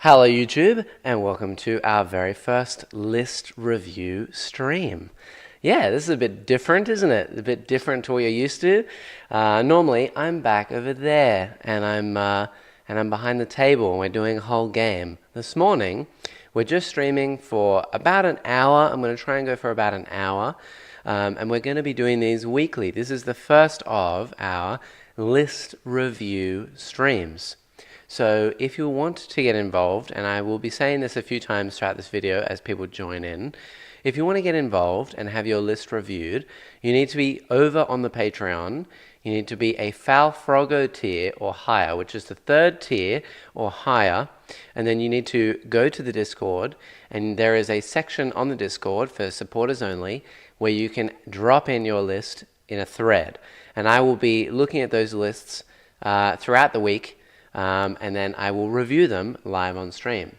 Hello YouTube, and welcome to our very first list review stream. Yeah, this is a bit different, isn't it? A bit different to what you're used to. Normally, I'm back over there, and I'm behind the table, and we're doing a whole game. This morning, we're just streaming for about an hour. I'm going to try and go for about an hour, and we're going to be doing these weekly. This is the first of our list review streams. So if you want to get involved, and I will be saying this a few times throughout this video as people join in, if you want to get involved and have your list reviewed, you need to be over on the Patreon. You need to be a Fal Frogo tier or higher, which is the third tier or higher. And then you need to go to the Discord, and there is a section on the Discord for supporters only where you can drop in your list in a thread. And I will be looking at those lists throughout the week. And then I will review them live on stream.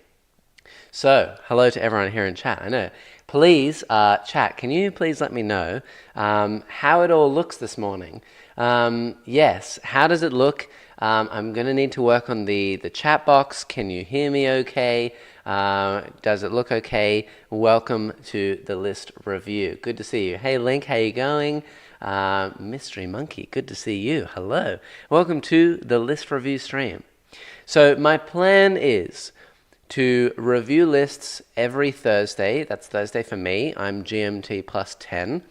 So, hello to everyone here in chat. I know. Please, chat, can you please let me know how it all looks this morning? Yes, how does it look? I'm going to need to work on the chat box. Can you hear me okay? Does it look okay? Welcome to the list review. Good to see you. Hey, Link, how you going? Mystery Monkey, good to see you. Hello. Welcome to the list review stream. So my plan is to review lists every Thursday. That's Thursday for me. I'm GMT plus 10.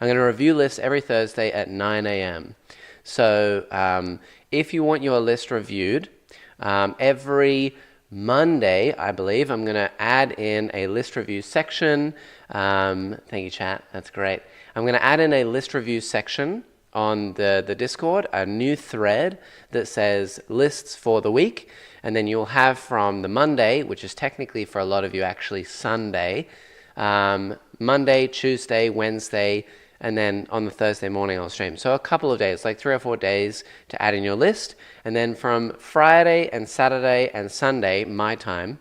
I'm going to review lists every Thursday at 9 a.m. So if you want your list reviewed, every Monday, I believe, I'm going to add in a list review section. Thank you, chat. That's great. I'm going to add in a list review section on the Discord, a new thread that says lists for the week. And then you'll have from the Monday, which is technically for a lot of you actually Sunday, Monday, Tuesday, Wednesday, and then on the Thursday morning I'll stream. So a couple of days, like 3 or 4 days to add in your list. And then from Friday and Saturday and Sunday, my time,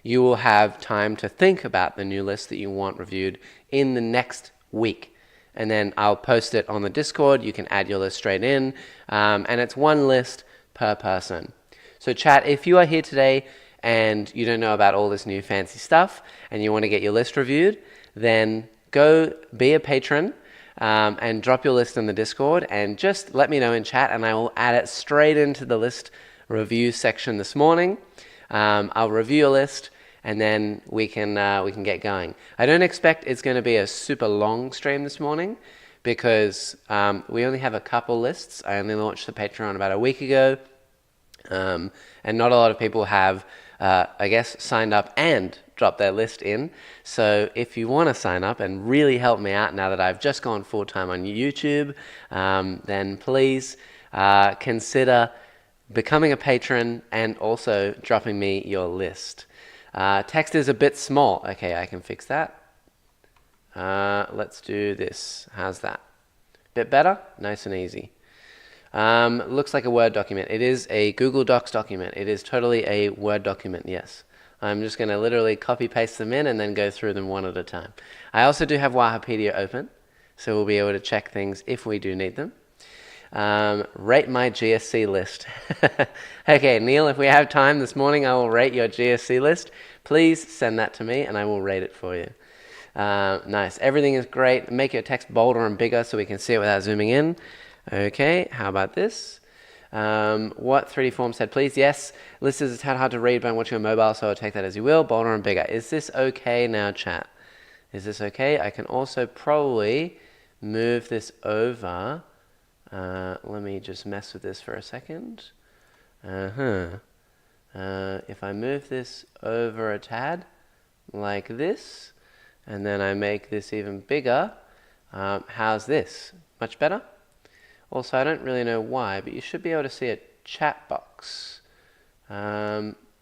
you will have time to think about the new list that you want reviewed in the next week. And then I'll post it on the Discord. You can add your list straight in. And it's one list per person. So chat, if you are here today and you don't know about all this new fancy stuff and you want to get your list reviewed, then go be a patron and drop your list in the Discord and just let me know in chat and I will add it straight into the list review section this morning. I'll review your list and then we can get going. I don't expect it's going to be a super long stream this morning because we only have a couple lists. I only launched the Patreon about a week ago, and not a lot of people have, I guess, signed up and dropped their list in. So if you want to sign up and really help me out now that I've just gone full-time on YouTube, then please consider becoming a patron and also dropping me your list. Text is a bit small. Okay, I can fix that. Let's do this. How's that? Bit better? Nice and easy. Looks like a Word document. It is a Google Docs document. It is totally a Word document, yes. I'm just going to literally copy paste them in and then go through them one at a time. I also do have Wikipedia open, so we'll be able to check things if we do need them. Rate my GSC list. Okay, Neil, if we have time this morning, I will rate your GSC list. Please send that to me and I will rate it for you. Nice. Everything is great. Make your text bolder and bigger so we can see it without zooming in. Okay, how about this? What 3D form said, please? Yes, list is a tad hard to read, but I'm watching on mobile, so I'll take that as you will. Bolder and bigger. Is this okay now, chat? Is this okay? I can also probably move this over. Let me just mess with this for a second. If I move this over a tad, like this, and then I make this even bigger, how's this? Much better? Also, I don't really know why, but you should be able to see a chat box.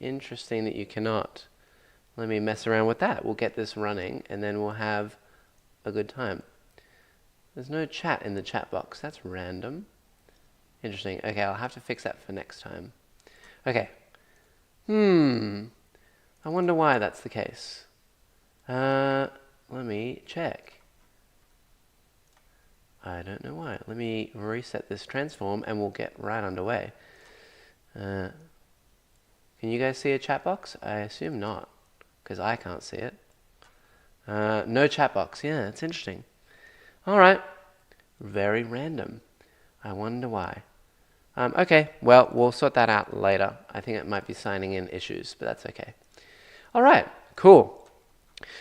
Interesting that you cannot. Let me mess around with that. We'll get this running, and then we'll have a good time. There's no chat in the chat box. That's random. Interesting. Okay, I'll have to fix that for next time. Okay. I wonder why that's the case. Let me check. I don't know why. Let me reset this transform and we'll get right underway. Can you guys see a chat box? I assume not, because I can't see it. No chat box. Yeah, it's interesting. All right. Very random. I wonder why. Okay, well, we'll sort that out later. I think it might be signing in issues, but that's okay. All right, cool.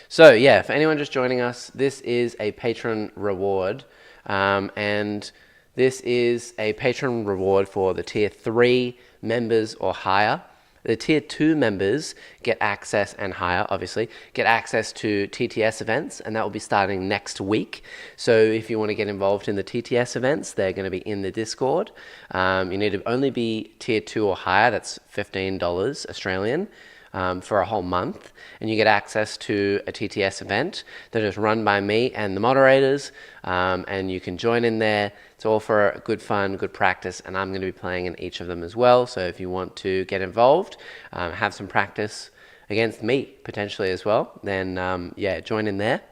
So, yeah, for anyone just joining us, this is a patron reward. And this is a patron reward for the Tier 3 members or higher. The Tier 2 members get access, and higher obviously, get access to TTS events, and that will be starting next week. So if you want to get involved in the TTS events, they're going to be in the Discord. You need to only be Tier 2 or higher, that's $15 Australian. For a whole month, and you get access to a TTS event that is run by me and the moderators, and you can join in there. It's all for good fun, good practice, and I'm going to be playing in each of them as well. So if you want to get involved, have some practice against me potentially as well, then yeah, join in there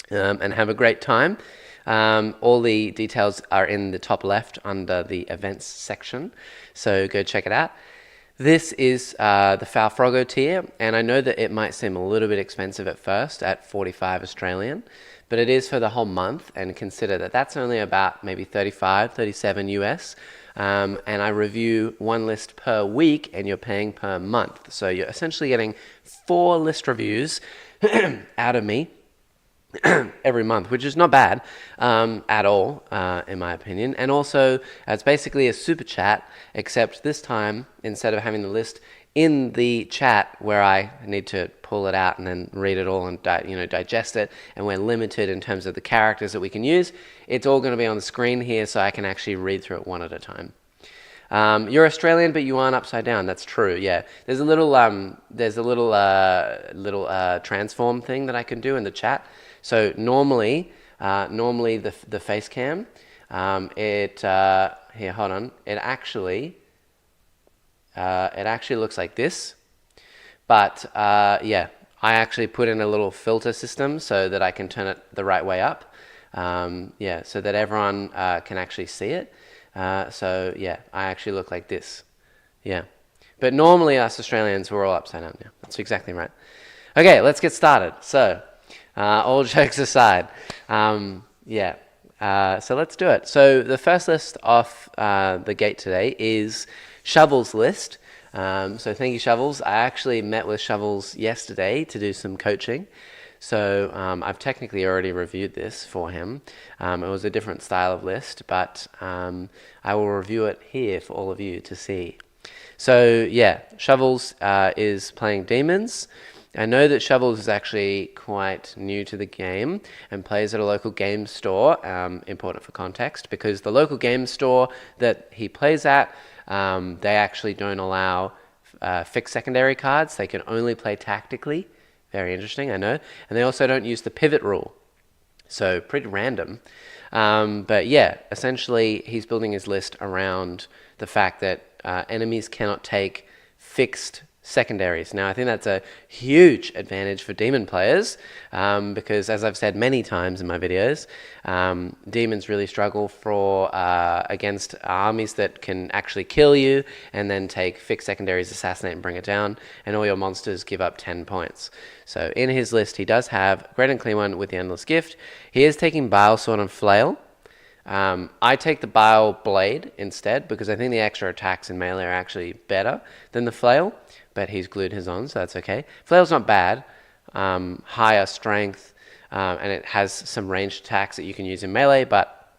and have a great time. All the details are in the top left under the events section, so go check it out. This is the Falfrogo tier, and I know that it might seem a little bit expensive at first at 45 Australian, but it is for the whole month, and consider that that's only about maybe 35, 37 US, and I review one list per week, and you're paying per month. So you're essentially getting 4 list reviews out of me every month, which is not bad at all, in my opinion. And also, it's basically a super chat, except this time, instead of having the list in the chat where I need to pull it out and then read it all and digest it, and we're limited in terms of the characters that we can use, it's all going to be on the screen here, so I can actually read through it one at a time. You're Australian, but you aren't upside down. That's true. Yeah, there's a little transform thing that I can do in the chat. So normally the face cam, here, hold on. It actually looks like this, but yeah, I actually put in a little filter system so that I can turn it the right way up. Yeah, so that everyone can actually see it. So yeah, I actually look like this. Yeah, but normally us Australians, we're all upside down. Yeah, that's exactly right. Okay, let's get started. So. All jokes aside, yeah, so let's do it. So the first list off the gate today is Shovel's list. So thank you, Shovels. I actually met with Shovels yesterday to do some coaching. So I've technically already reviewed this for him. It was a different style of list, but I will review it here for all of you to see. So yeah, Shovels is playing Daemons. I know that Shovels is actually quite new to the game and plays at a local game store, important for context, because the local game store that he plays at, they actually don't allow fixed secondary cards. They can only play tactically. Very interesting, I know. And they also don't use the pivot rule. So pretty random. But yeah, essentially he's building his list around the fact that enemies cannot take fixed secondaries. Now, I think that's a huge advantage for demon players because, as I've said many times in my videos, demons really struggle for against armies that can actually kill you and then take fixed secondaries, assassinate, and bring it down, and all your monsters give up 10 points. So in his list, he does have Great and Clean One with the Endless Gift. He is taking Bile Sword and Flail. I take the Bile Blade instead because I think the extra attacks in melee are actually better than the Flail, but he's glued his on, so that's okay. Flail's not bad, higher strength, and it has some ranged attacks that you can use in melee, but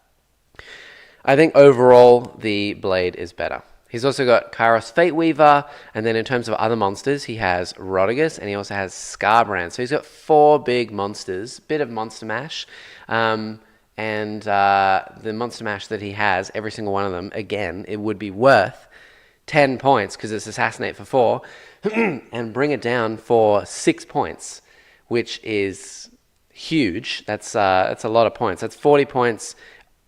I think overall the Blade is better. He's also got Kairos Fate Weaver, and then in terms of other monsters, he has Rodigus, and he also has Scarbrand. So he's got 4 big monsters, bit of monster mash, and the monster mash that he has, every single one of them, again, it would be worth 10 points because it's Assassinate for 4, and bring it down for 6 points, which is huge. That's a lot of points. That's 40 points,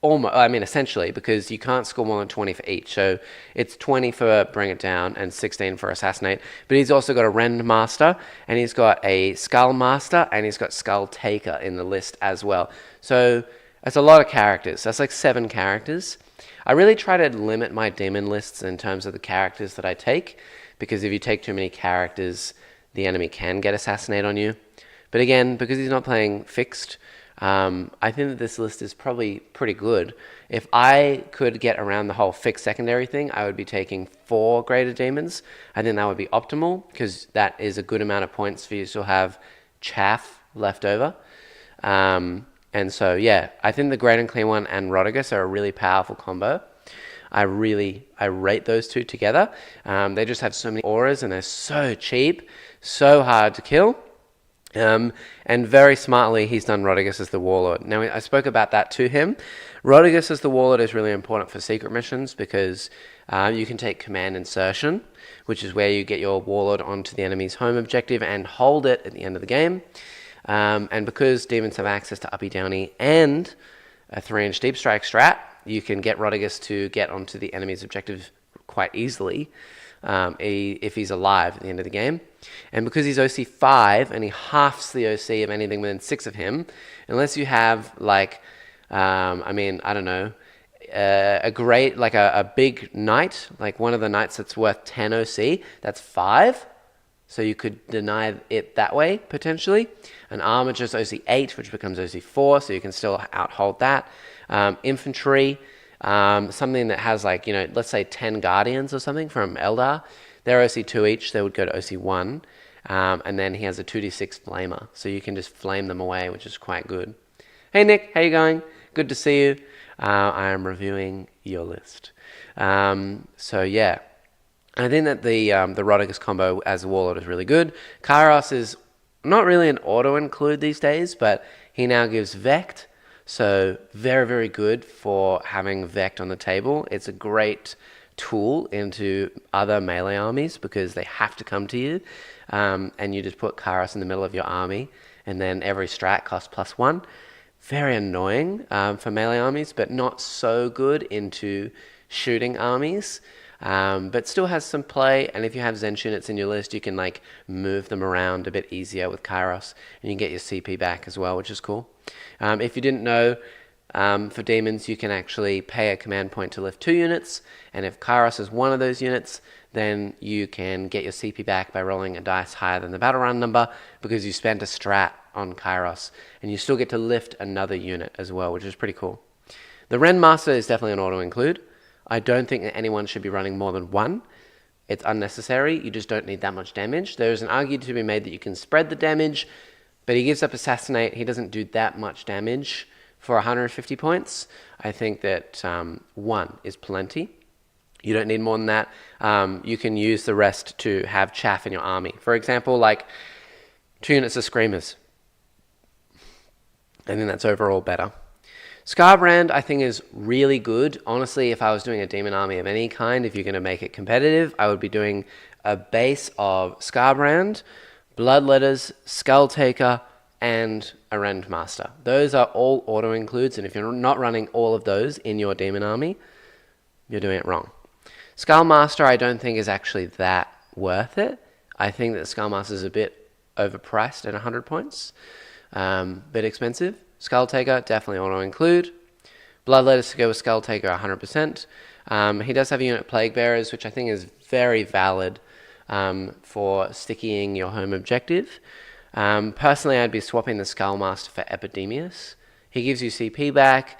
almost. I mean, essentially, because you can't score more than 20 for each. So it's 20 for bring it down and 16 for Assassinate. But he's also got a Rend Master, and he's got a Skull Master, and he's got Skull Taker in the list as well. So that's a lot of characters. That's like 7 characters. I really try to limit my demon lists in terms of the characters that I take because if you take too many characters, the enemy can get assassinate on you. But again, because he's not playing fixed, I think that this list is probably pretty good. If I could get around the whole fixed secondary thing, I would be taking 4 Greater Demons. I think that would be optimal, because that is a good amount of points for you to have chaff left over. And so, yeah, I think the Great and Clean One and Rodigus are a really powerful combo. I rate those two together. They just have so many auras, and they're so cheap, so hard to kill. And very smartly, he's done Rodigus as the Warlord. Now, I spoke about that to him. Rodigus as the Warlord is really important for secret missions, because you can take command insertion, which is where you get your Warlord onto the enemy's home objective and hold it at the end of the game. And because demons have access to uppy downy and a 3-inch deep strike strat, you can get Rodigus to get onto the enemy's objective quite easily if he's alive at the end of the game. And because he's OC 5 and he halves the OC of anything within 6 of him, unless you have like, I don't know, a big knight, like one of the knights that's worth 10 OC, that's 5. So you could deny it that way, potentially. An Armiger's OC 8, which becomes OC 4, so you can still outhold that. Infantry, something that has like, let's say 10 Guardians or something from Eldar. They're OC 2 each, they would go to OC 1. And then he has a 2d6 Flamer, so you can just flame them away, which is quite good. Hey Nick, how you going? Good to see you. I am reviewing your list. So yeah. I think that the Rodigus combo as a Warlord is really good. Kairos is not really an auto-include these days, but he now gives Vect, so very, very good for having Vect on the table. It's a great tool into other melee armies, because they have to come to you, and you just put Kairos in the middle of your army, and then every strat costs +1. Very annoying for melee armies, but not so good into shooting armies. But still has some play, and if you have Zench units in your list, you can like move them around a bit easier with Kairos, and you can get your CP back as well, which is cool. If you didn't know, for demons, you can actually pay a command point to lift 2 units, and if Kairos is one of those units, then you can get your CP back by rolling a dice higher than the battle run number, because you spent a strat on Kairos, and you still get to lift another unit as well, which is pretty cool. The Ren Master is definitely an auto-include. I don't think that anyone should be running more than 1. It's unnecessary. You just don't need that much damage. There is an argument to be made that you can spread the damage, but he gives up Assassinate. He doesn't do that much damage for 150 points. I think that 1 is plenty. You don't need more than that. You can use the rest to have chaff in your army. For example, like 2 units of Screamers. I think that's overall better. Scarbrand, I think, is really good. Honestly, if I was doing a demon army of any kind, if you're going to make it competitive, I would be doing a base of Scarbrand, Bloodletters, Skulltaker, and a Rendmaster. Those are all auto-includes, and if you're not running all of those in your demon army, you're doing it wrong. Skullmaster, I don't think is actually that worth it. I think that Skullmaster is a bit overpriced at 100 points, bit expensive. Skulltaker, definitely auto-include. Bloodletters to go with Skulltaker, 100%. He does have a unit of Plague Bearers, which I think is very valid for stickying your home objective. Personally, I'd be swapping the Skullmaster for Epidemius. He gives you CP back.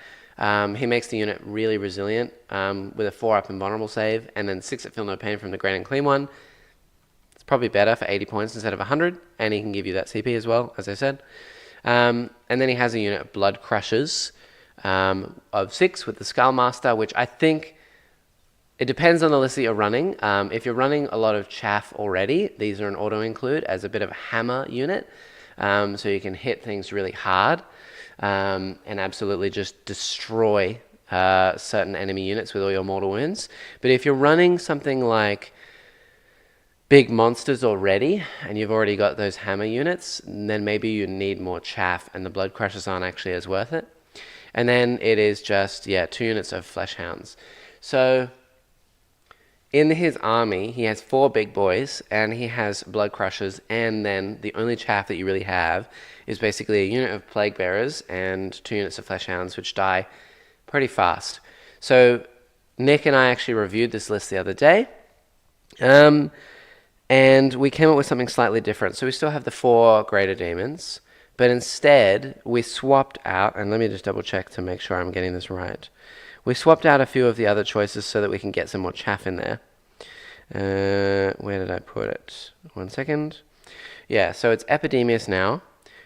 He makes the unit really resilient with a 4-up invulnerable save, and then 6 at Feel No Pain from the Great and Clean One. It's probably better for 80 points instead of 100, and he can give you that CP as well, as I said. And then he has a unit of Blood Crushers of 6 with the Skullmaster, which I think it depends on the list that you're running. If you're running a lot of chaff already, these are an auto-include as a bit of a hammer unit, so you can hit things really hard and absolutely just destroy certain enemy units with all your mortal wounds. But if you're running something like big monsters already, and you've already got those hammer units, then maybe you need more chaff, and the Blood Crushers aren't actually as worth it. And then it is just, 2 units of Flesh Hounds. So in his army, he has 4 big boys, and he has Blood Crushers, and then the only chaff that you really have is basically a unit of Plague Bearers and 2 units of Flesh Hounds, which die pretty fast. So Nick and I actually reviewed this list the other day. And we came up with something slightly different. So we still have the 4 greater demons, but instead we swapped out, and let me just double check to make sure I'm getting this right. We swapped out a few of the other choices so that we can get some more chaff in there. Where did I put it? 1 second. Yeah, so it's Epidemius now.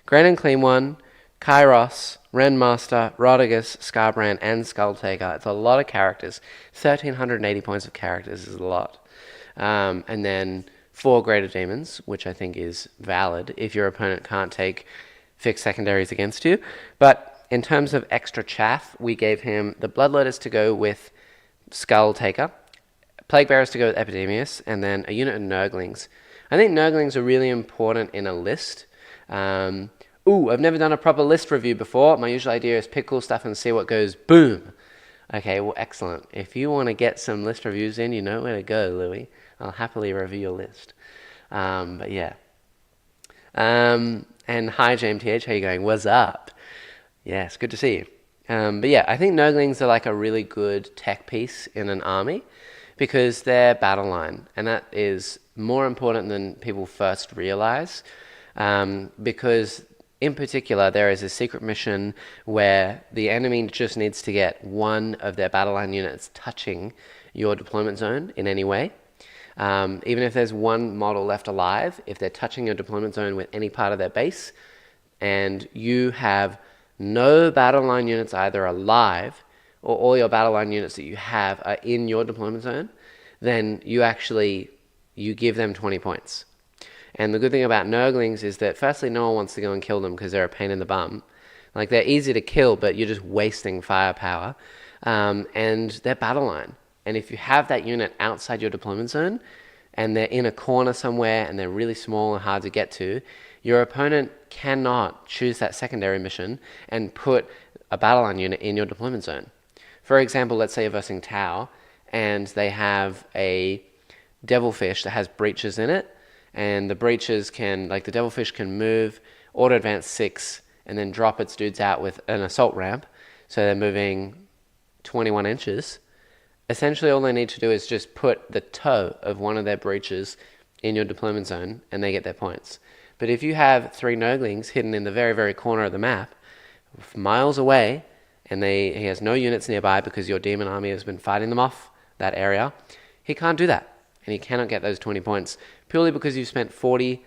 Grand and Clean One, Kairos, Renmaster, Rodigus, Scarbrand, and Skulltaker. It's a lot of characters. 1,380 points of characters is a lot. And then 4 greater demons, which I think is valid if your opponent can't take fixed secondaries against you. But in terms of extra chaff, we gave him the Bloodletters to go with Skulltaker, Plague Bearers to go with Epidemius, and then a unit of Nurglings. I think Nurglings are really important in a list. I've never done a proper list review before. My usual idea is pick cool stuff and see what goes boom. Okay, well, excellent. If you want to get some list reviews in, you know where to go, Louis. I'll happily review your list. But yeah. And hi, JMTH. How you going? What's up? Yes, good to see you. But yeah, I think Nurglings are like a really good tech piece in an army because they're battle line. And that is more important than people first realize. Because in particular, there is a secret mission where the enemy just needs to get one of their battle line units touching your deployment zone in any way. Even if there's one model left alive, if they're touching your deployment zone with any part of their base, and you have no battle line units either alive, or all your battle line units that you have are in your deployment zone, then you give them 20 points. And the good thing about Nurglings is that firstly, no one wants to go and kill them because they're a pain in the bum. Like, they're easy to kill, but you're just wasting firepower. And they're battle line. And if you have that unit outside your deployment zone, and they're in a corner somewhere, and they're really small and hard to get to, your opponent cannot choose that secondary mission and put a battle line unit in your deployment zone. For example, let's say you're versing Tau, and they have a Devilfish that has breaches in it, and the breaches can, like the Devilfish can move, auto advance 6, and then drop its dudes out with an assault ramp, so they're moving 21 inches. Essentially, all they need to do is just put the toe of one of their breaches in your deployment zone, and they get their points. But if you have 3 Nurglings hidden in the very, very corner of the map, miles away, and he has no units nearby because your demon army has been fighting them off that area, he can't do that. And he cannot get those 20 points purely because you've spent 40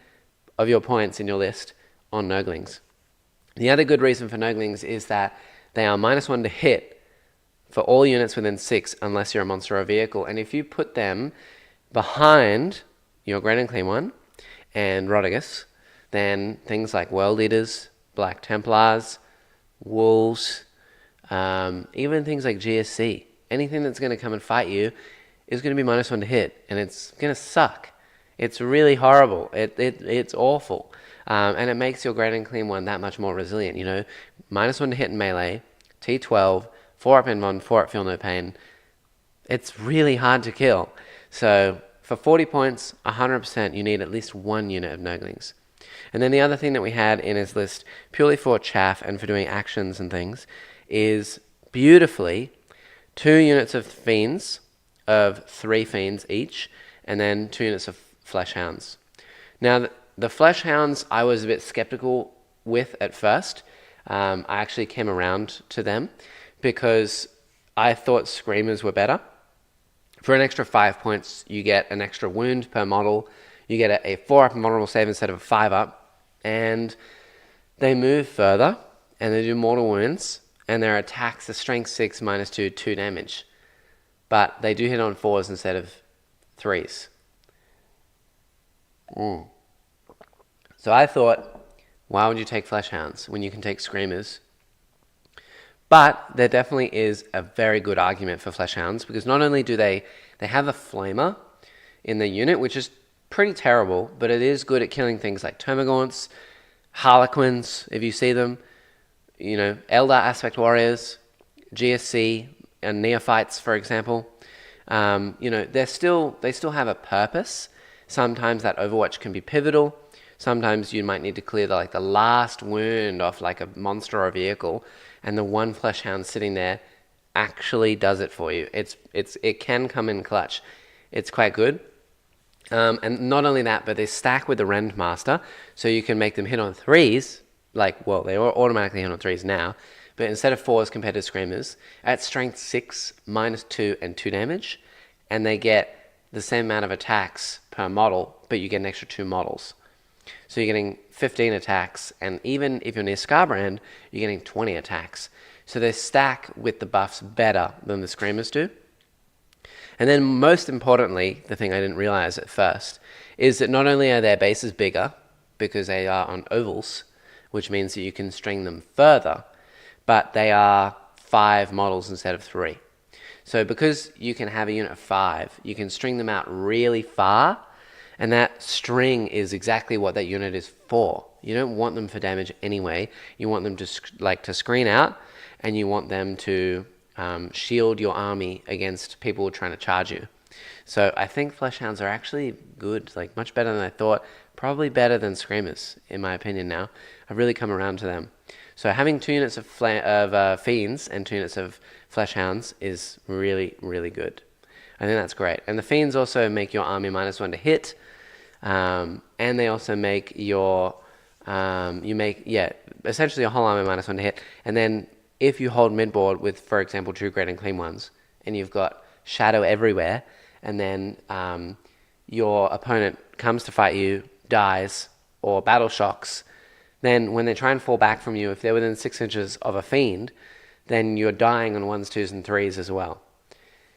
of your points in your list on Nurglings. The other good reason for Nurglings is that they are -1 to hit for all units within 6 unless you're a monster or a vehicle. And if you put them behind your Grand and Clean One and Rodigus, then things like World Eaters, Black Templars, Wolves, even things like GSC, anything that's going to come and fight you is going to be -1 to hit, and it's going to suck. It's really horrible. It's awful. And it makes your Grand and Clean One that much more resilient. You know, -1 to hit in melee, T12, 4 up Invuln, 4 up Feel No Pain. It's really hard to kill. So for 40 points, 100%, you need at least 1 unit of Nurglings. And then the other thing that we had in his list, purely for chaff and for doing actions and things, is beautifully 2 units of Fiends, of 3 Fiends each, and then 2 units of Fleshhounds. Now, the Fleshhounds I was a bit skeptical with at first. I actually came around to them because I thought Screamers were better. For an extra 5 points, you get an extra wound per model. You get a 4 up vulnerable save instead of a 5 up, and they move further, and they do mortal wounds, and their attacks are strength 6 -2, 2 damage. But they do hit on 4s instead of 3s. So I thought, why would you take Fleshhounds when you can take Screamers? But there definitely is a very good argument for Fleshhounds, because not only do they have a Flamer in the unit, which is pretty terrible, but it is good at killing things like Termagants, Harlequins, if you see them, you know, Eldar Aspect Warriors, GSC, and Neophytes, for example. You know, they still have a purpose. Sometimes that Overwatch can be pivotal. Sometimes you might need to clear the last wound off like a monster or a vehicle, and the one Fleshhound sitting there actually does it for you. It can come in clutch. It's quite good. And not only that, but they stack with the Rendmaster, so you can make them hit on threes. Like, well, they automatically hit on threes now, but instead of fours compared to Screamers, at strength 6, -2, and 2 damage, and they get the same amount of attacks per model, but you get an extra 2 models. So you're getting 15 attacks, and even if you're near Scarbrand, you're getting 20 attacks. So they stack with the buffs better than the Screamers do. And then most importantly, the thing I didn't realize at first, is that not only are their bases bigger, because they are on ovals, which means that you can string them further, but they are 5 models instead of 3. So because you can have a unit of 5, you can string them out really far, and that string is exactly what that unit is for. You don't want them for damage anyway. You want them to screen out, and you want them to shield your army against people trying to charge you. So I think Fleshhounds are actually good, like much better than I thought. Probably better than Screamers, in my opinion now. I've really come around to them. So having 2 units of Fiends and 2 units of Fleshhounds is really, really good. I think that's great. And the Fiends also make your army -1 to hit, and they also make your, essentially your whole army -1 to hit. And then if you hold midboard with, for example, 2 Great and Clean ones, and you've got Shadow everywhere, and then your opponent comes to fight you, dies, or battle shocks, then when they try and fall back from you, if they're within 6 inches of a Fiend, then you're dying on 1s, 2s, and 3s as well.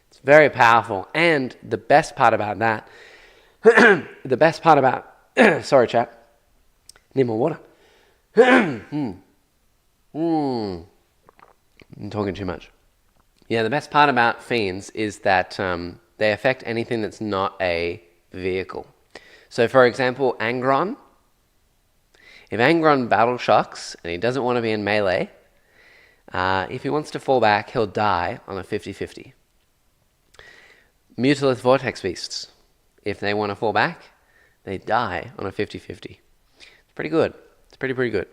It's very powerful. And the best part about that, sorry chat, need more water. I'm talking too much. Yeah, the best part about Fiends is that they affect anything that's not a vehicle. So for example, Angron. If Angron battle shocks and he doesn't want to be in melee, if he wants to fall back, he'll die on a 50-50. Mutalith Vortex Beasts, if they want to fall back, they die on a 50-50. It's pretty good. It's pretty good.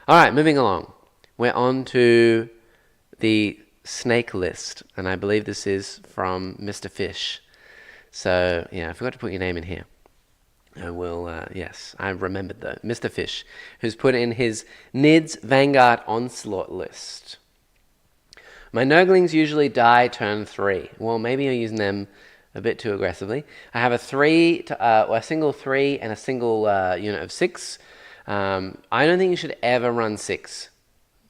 All right, moving along. We're on to the snake list, and I believe this is from Mr. Fish. So, yeah, I forgot to put your name in here. I will, yes, I remembered though. Mr. Fish, who's put in his Nids Vanguard Onslaught list. My Nurglings usually die turn 3. Well, maybe you're using them a bit too aggressively. I have a single 3 and a single unit of 6. I don't think you should ever run 6.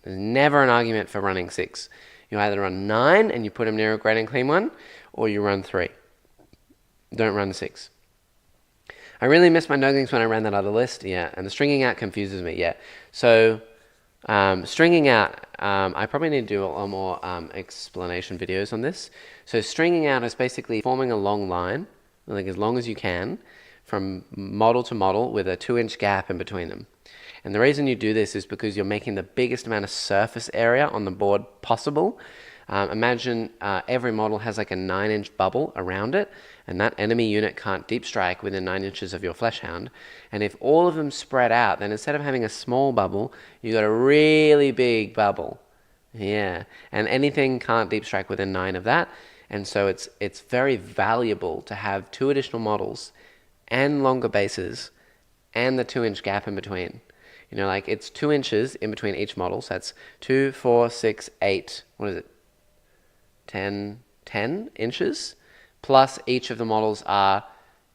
There's never an argument for running 6. You either run 9 and you put them near a Great and Clean one, or you run 3. Don't run 6. I really missed my Nurglings when I ran that other list, yeah, and the stringing out confuses me, yeah. So, stringing out, I probably need to do a lot more explanation videos on this. So stringing out is basically forming a long line, like as long as you can, from model to model with a 2-inch gap in between them. And the reason you do this is because you're making the biggest amount of surface area on the board possible. Imagine every model has like a 9-inch bubble around it, and that enemy unit can't deep strike within 9 inches of your Fleshhound. And if all of them spread out, then instead of having a small bubble, you got a really big bubble. Yeah, and anything can't deep strike within 9 of that. And so it's very valuable to have 2 additional models and longer bases and the 2-inch gap in between. You know, like it's 2 inches in between each model. So that's 2, 4, 6, 8. What is it? 10 inches. Plus each of the models are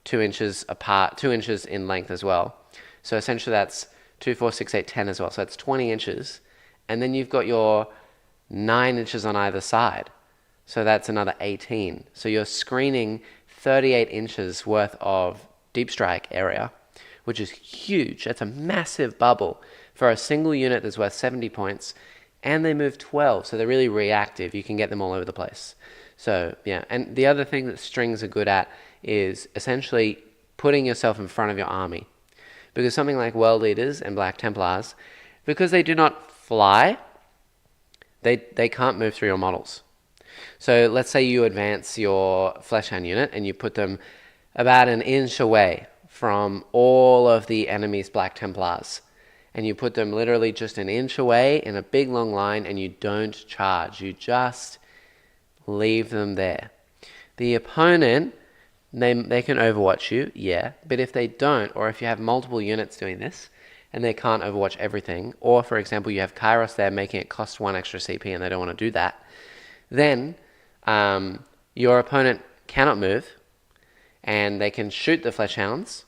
2 inches apart, 2 inches in length as well. So essentially that's 2, 4, 6, 8, 10 as well. So that's 20 inches. And then you've got your 9 inches on either side. So that's another 18. So you're screening 38 inches worth of deep strike area, which is huge. That's a massive bubble for a single unit that's worth 70 points. And they move 12, so they're really reactive. You can get them all over the place. So, yeah. And the other thing that strings are good at is essentially putting yourself in front of your army. Because something like World Leaders and Black Templars, because they do not fly, they can't move through your models. So let's say you advance your Fleshhound unit and you put them about an inch away from all of the enemy's Black Templars. And you put them literally just an inch away in a big long line, and you don't charge. You just leave them there. The opponent They can overwatch you, yeah, but if they don't, or if you have multiple units doing this, and they can't overwatch everything, or for example, you have Kairos there making it cost 1 extra CP and they don't want to do that, then your opponent cannot move, and they can shoot the Flesh Hounds,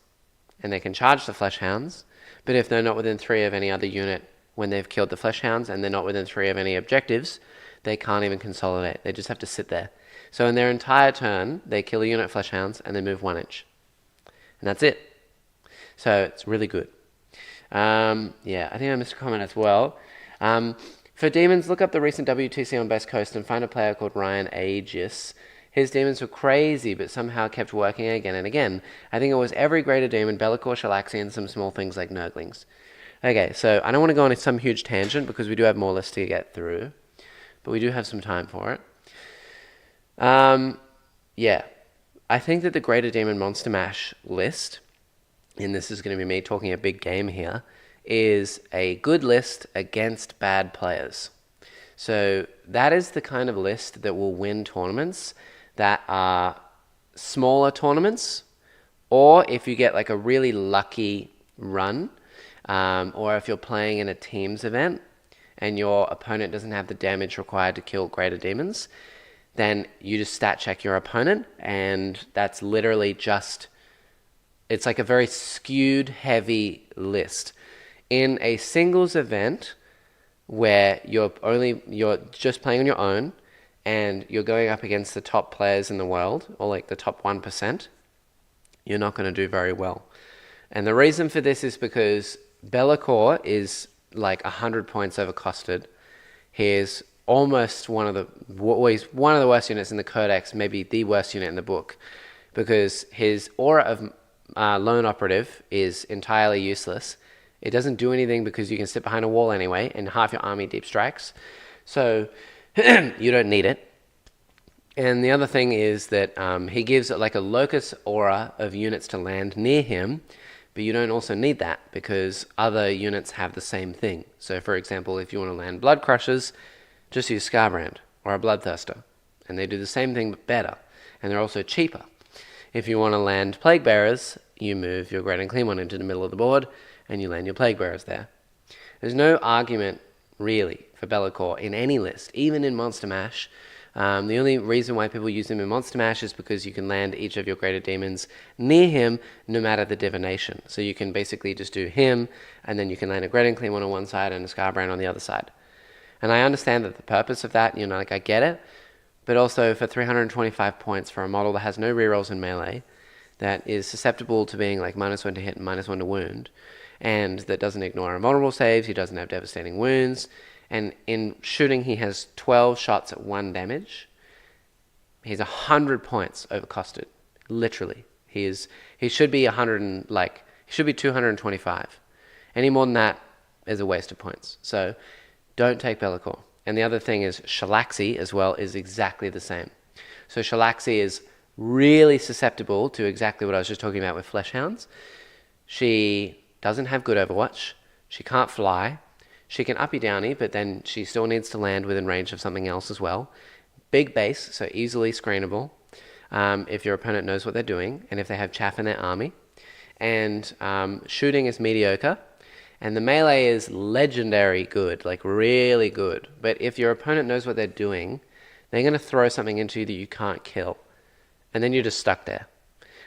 and they can charge the Flesh Hounds, but if they're not within 3 of any other unit when they've killed the Flesh Hounds, and they're not within 3 of any objectives, they can't even consolidate. They just have to sit there. So in their entire turn, they kill a unit of Flesh Hounds, and they move 1 inch. And that's it. So it's really good. Yeah, I think I missed a comment as well. For Demons, look up the recent WTC on Best Coast and find a player called Ryan Aegis. His demons were crazy, but somehow kept working again and again. I think it was every greater demon, Bellicor, Shalaxi, and some small things like Nurglings. Okay, so I don't want to go on some huge tangent because we do have more lists to get through, but we do have some time for it. Yeah, I think that the Greater Demon Monster Mash list, and this is going to be me talking a big game here, is a good list against bad players. So that is the kind of list that will win tournaments that are smaller tournaments, or if you get like a really lucky run, or if you're playing in a teams event and your opponent doesn't have the damage required to kill greater demons, then you just stat check your opponent, and that's literally just, it's like a very skewed heavy list. In a singles event where you're just playing on your own and you're going up against the top players in the world, or like the top 1%, you're not going to do very well. And the reason for this is because Bellicor is like 100 points overcosted. He's almost one of the worst units in the Codex, maybe the worst unit in the book, because his aura of Lone Operative is entirely useless. It doesn't do anything because you can sit behind a wall anyway, and half your army deep strikes, so you don't need it. And the other thing is that he gives like a locus aura of units to land near him, but you don't also need that because other units have the same thing. So for example, if you want to land Blood Crushers, just use Scarbrand or a Bloodthirster, and they do the same thing but better, and they're also cheaper. If you want to land Plague Bearers, you move your Great Unclean One into the middle of the board, and you land your Plague Bearers there. There's no argument, really, for Bellicor in any list, even in Monster Mash. The only reason why people use him in Monster Mash is because you can land each of your greater demons near him, no matter the divination. So you can basically just do him, and then you can land a Great Unclean One on one side and a Scarbrand on the other side. And I understand that the purpose of that, like I get it, but also for 325 points for a model that has no rerolls in melee, that is susceptible to being like -1 to hit and -1 to wound, and that doesn't ignore invulnerable saves, he doesn't have devastating wounds, and in shooting he has 12 shots at 1 damage. He's 100 points overcosted, literally. He should be 225. Any more than that is a waste of points. So don't take Bellicor. And the other thing is Shalaxi as well is exactly the same. So Shalaxi is really susceptible to exactly what I was just talking about with Flesh Hounds. She doesn't have good Overwatch. She can't fly. She can uppy downy, but then she still needs to land within range of something else as well. Big base, so easily screenable if your opponent knows what they're doing and if they have chaff in their army. And shooting is mediocre. And the melee is legendary good, like really good. But if your opponent knows what they're doing, they're going to throw something into you that you can't kill. And then you're just stuck there.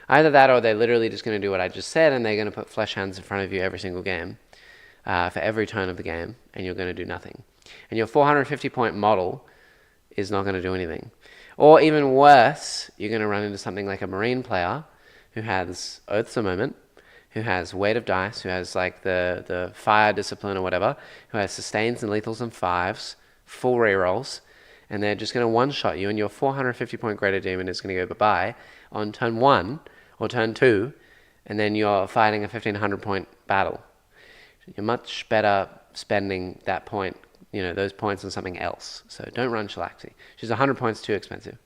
Either that or they're literally just going to do what I just said, and they're going to put Flesh Hounds in front of you every single game, for every turn of the game, and you're going to do nothing. And your 450 point model is not going to do anything. Or even worse, you're going to run into something like a Marine player who has Oaths a Moment, who has Weight of Dice, who has like the Fire Discipline or whatever, who has Sustains and Lethals and 5s, full rerolls, and they're just going to one-shot you, and your 450 point Greater Demon is going to go bye-bye on turn 1 or turn 2, and then you're fighting a 1500 point battle. You're much better spending that point, those points on something else. So don't run Shalaxi. She's 100 points too expensive.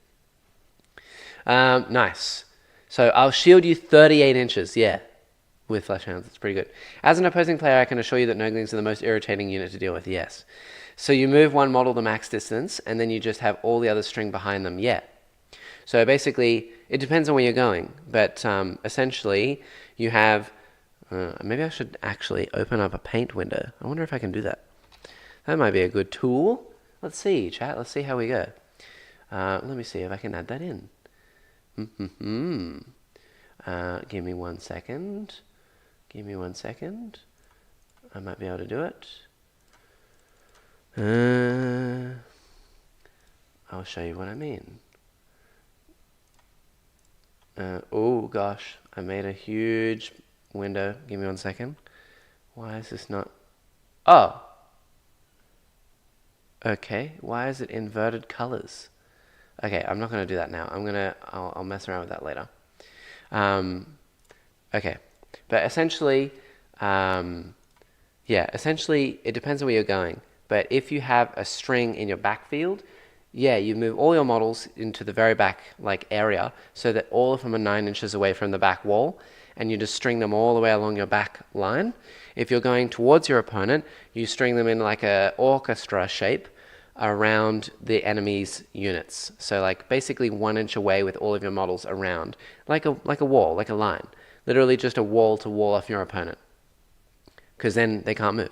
Nice. So I'll shield you 38 inches, yeah. With Flesh Hounds, it's pretty good. As an opposing player, I can assure you that Nurglings are the most irritating unit to deal with, yes. So you move one model the max distance, and then you just have all the other string behind them, yeah. So basically, It depends on where you're going, but essentially you have. Maybe I should actually open up a paint window. I wonder if I can do that. That might be a good tool. Let's see, chat. Let's see how we go. Let me see if I can add that in. Give me 1 second. Give me 1 second. I might be able to do it. I'll show you what I mean. Oh gosh, I made a huge window. Give me 1 second. Why is this not? Oh. Okay. Why is it inverted colors? Okay, I'm not going to do that now. I'll mess around with that later. Okay, but essentially, essentially it depends on where you're going. But if you have a string in your backfield, you move all your models into the very back area so that all of them are 9 inches away from the back wall, and you just string them all the way along your back line. If you're going towards your opponent, you string them in like a orchestra shape around the enemy's units. So basically 1 inch away with all of your models around, like a wall, like a line. Literally just a wall to wall off your opponent, because then they can't move.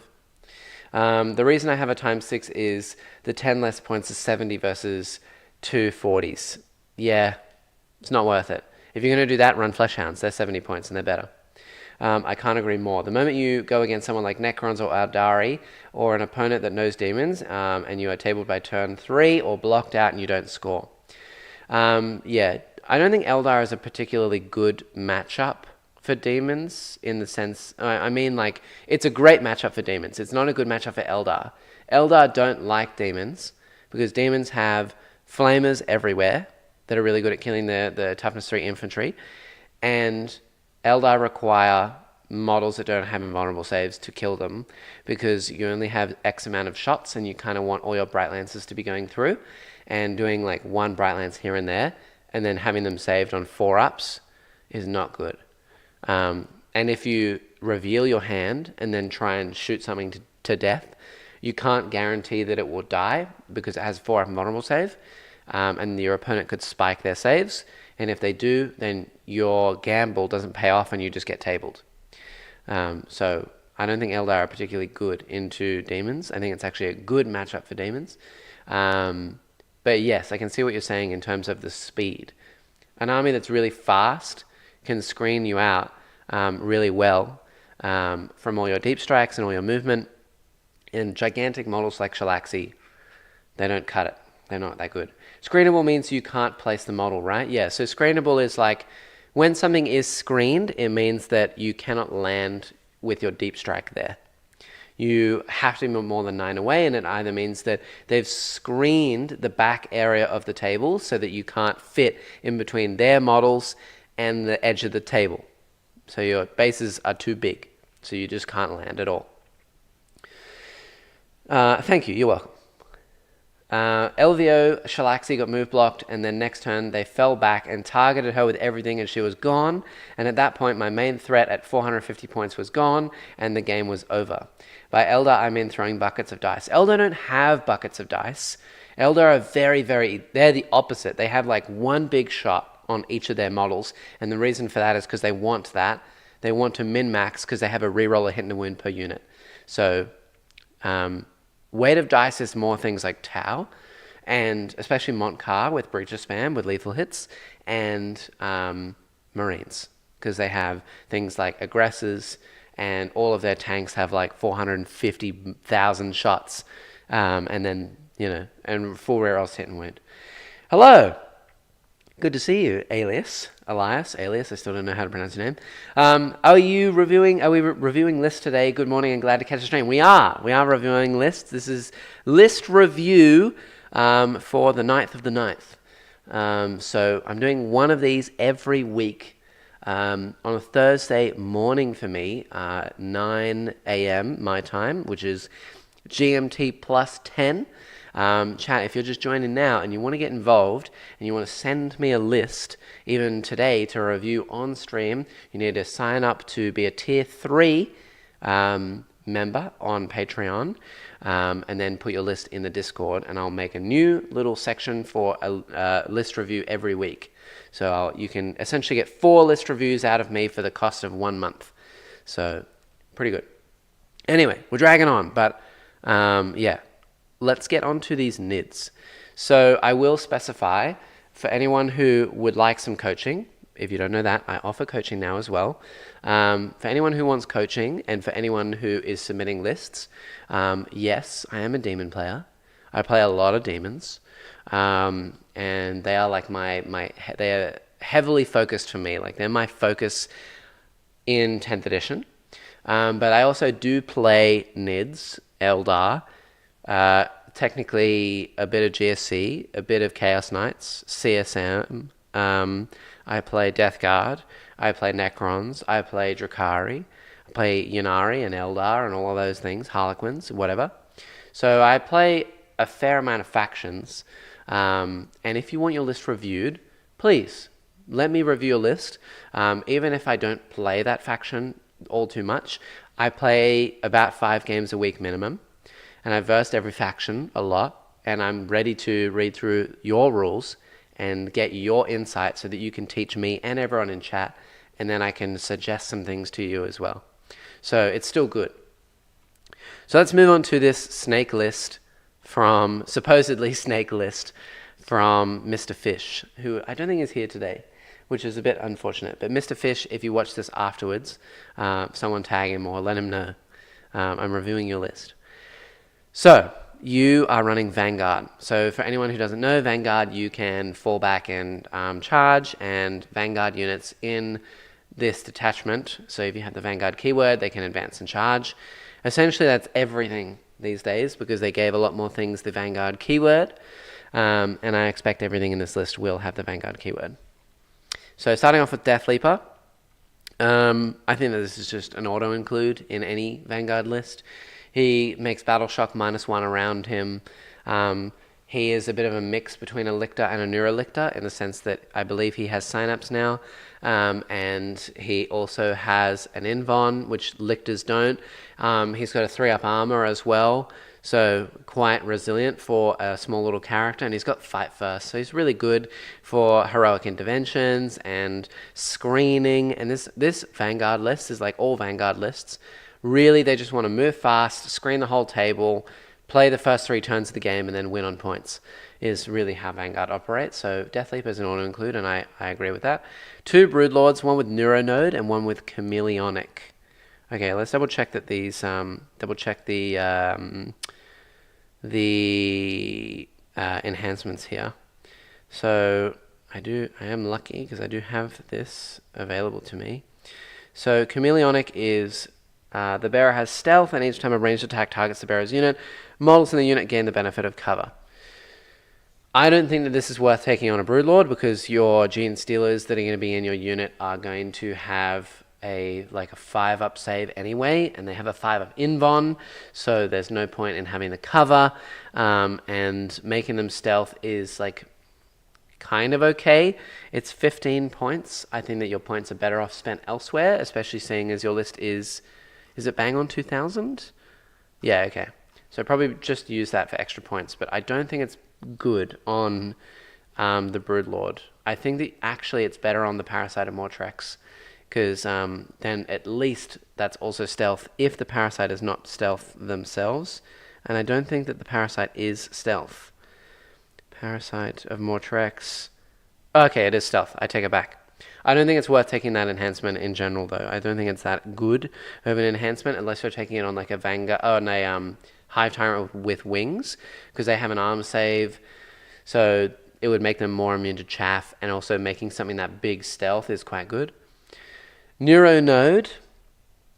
The reason I have a ×6 is the 10 less points is 70 versus 2 40s. Yeah, it's not worth it. If you're going to do that, run Fleshhounds. They're 70 points and they're better. I can't agree more. The moment you go against someone like Necrons or Aeldari, or an opponent that knows Demons, and you are tabled by turn 3 or blocked out and you don't score. I don't think Aeldari is a particularly good matchup for Demons, in the sense, it's a great matchup for Demons. It's not a good matchup for Eldar. Eldar don't like Demons because Demons have flamers everywhere that are really good at killing the toughness 3 infantry, and Eldar require models that don't have invulnerable saves to kill them, because you only have X amount of shots and you kind of want all your Bright Lances to be going through, and doing 1 Bright Lance here and there and then having them saved on 4-ups is not good. And if you reveal your hand and then try and shoot something to death, you can't guarantee that it will die because it has 4-up invulnerable save, and your opponent could spike their saves, and if they do, then your gamble doesn't pay off and you just get tabled. So I don't think Eldar are particularly good into Demons. I think it's actually a good matchup for Demons. But yes, I can see what you're saying in terms of the speed. An army that's really fast can screen you out really well from all your deep strikes and all your movement. And gigantic models like Shalaxi, they don't cut it. They're not that good. Screenable means you can't place the model, right? Yeah, so screenable is when something is screened, it means that you cannot land with your deep strike there. You have to be more than 9 away, and it either means that they've screened the back area of the table so that you can't fit in between their models and the edge of the table. So your bases are too big, so you just can't land at all. Thank you, you're welcome. Elvio Shalaxi got move blocked, and then next turn they fell back and targeted her with everything, and she was gone. And at that point, my main threat at 450 points was gone, and the game was over. By Eldar, I mean throwing buckets of dice. Eldar don't have buckets of dice. Eldar are they're the opposite. They have 1 big shot on each of their models, and the reason for that is because they want that. They want to min-max because they have a reroll a hit and a wound per unit. So, weight of dice is more things like Tau, and especially Montcar with Breach of Spam with lethal hits, and Marines, because they have things like aggressors, and all of their tanks have 450,000 shots, and then, and full rerolls hit and wound. Hello! Good to see you, Elias, I still don't know how to pronounce your name. Are we reviewing lists today? Good morning and glad to catch a stream. We are reviewing lists. This is list review for the 9th of the 9th. So I'm doing one of these every week on a Thursday morning for me, 9 a.m. my time, which is GMT plus 10. Chat, if you're just joining now and you want to get involved and you want to send me a list even today to review on stream, you need to sign up to be a tier 3 member on Patreon, and then put your list in the Discord, and I'll make a new little section for a list review every week. So you can essentially get 4 list reviews out of me for the cost of 1 month. So pretty good. Anyway, we're dragging on, but yeah, let's get on to these NIDs. So I will specify for anyone who would like some coaching. If you don't know that, I offer coaching now as well. For anyone who wants coaching and for anyone who is submitting lists, yes, I am a demon player. I play a lot of demons, and they are like they are heavily focused for me. Like they're my focus in 10th edition. But I also do play NIDs, Eldar, technically a bit of GSC, a bit of Chaos Knights, CSM. I play Death Guard, I play Necrons, I play Drakari, I play Ynnari and Eldar and all of those things, Harlequins, whatever. So I play a fair amount of factions, and if you want your list reviewed, please let me review your list. Even if I don't play that faction all too much, I play about 5 games a week minimum, and I've versed every faction a lot, and I'm ready to read through your rules and get your insight so that you can teach me and everyone in chat, and then I can suggest some things to you as well. So it's still good. So let's move on to this snake list supposedly snake list from Mr. Fish, who I don't think is here today, which is a bit unfortunate. But Mr. Fish, if you watch this afterwards, someone tag him or let him know. I'm reviewing your list. So you are running Vanguard. So for anyone who doesn't know, Vanguard, you can fall back and charge, and Vanguard units in this detachment, so if you have the Vanguard keyword, they can advance and charge. Essentially, that's everything these days because they gave a lot more things the Vanguard keyword, and I expect everything in this list will have the Vanguard keyword. So starting off with Death Leaper, I think that this is just an auto-include in any Vanguard list. He makes Battle Shock -1 around him. He is a bit of a mix between a Lictor and a Neurolictor in the sense that I believe he has Synapse now, and he also has an Invon, which Lictors don't. He's got a 3-up armor as well, so quite resilient for a small little character, and he's got Fight First, so he's really good for heroic interventions and screening. And this Vanguard list is like all Vanguard lists. Really, they just want to move fast, screen the whole table, play the first 3 turns of the game, and then win on points, is really how Vanguard operates. So Death Leaper is an auto-include, and I agree with that. 2 Broodlords, one with Neuronode and one with Chameleonic. Okay, let's double-check that these, double-check the enhancements here. So I am lucky because I do have this available to me. So Chameleonic is... the bearer has stealth, and each time a ranged attack targets the bearer's unit, models in the unit gain the benefit of cover. I don't think that this is worth taking on a Broodlord because your Gene Stealers that are going to be in your unit are going to have a 5-up save anyway, and they have a 5-up Invon, so there's no point in having the cover, and making them stealth is kind of okay. It's 15 points. I think that your points are better off spent elsewhere, especially seeing as your list is it bang on 2,000? Yeah, okay. So probably just use that for extra points, but I don't think it's good on the Broodlord. I think that actually it's better on the Parasite of Mortrex, because then at least that's also stealth if the Parasite is not stealth themselves, and I don't think that the Parasite is stealth. Parasite of Mortrex. Okay, it is stealth. I take it back. I don't think it's worth taking that enhancement in general, though. I don't think it's that good of an enhancement unless you're taking it on like a Vanguard, Hive Tyrant with wings, because they have an arm save, so it would make them more immune to chaff, and also making something that big stealth is quite good. Neuronode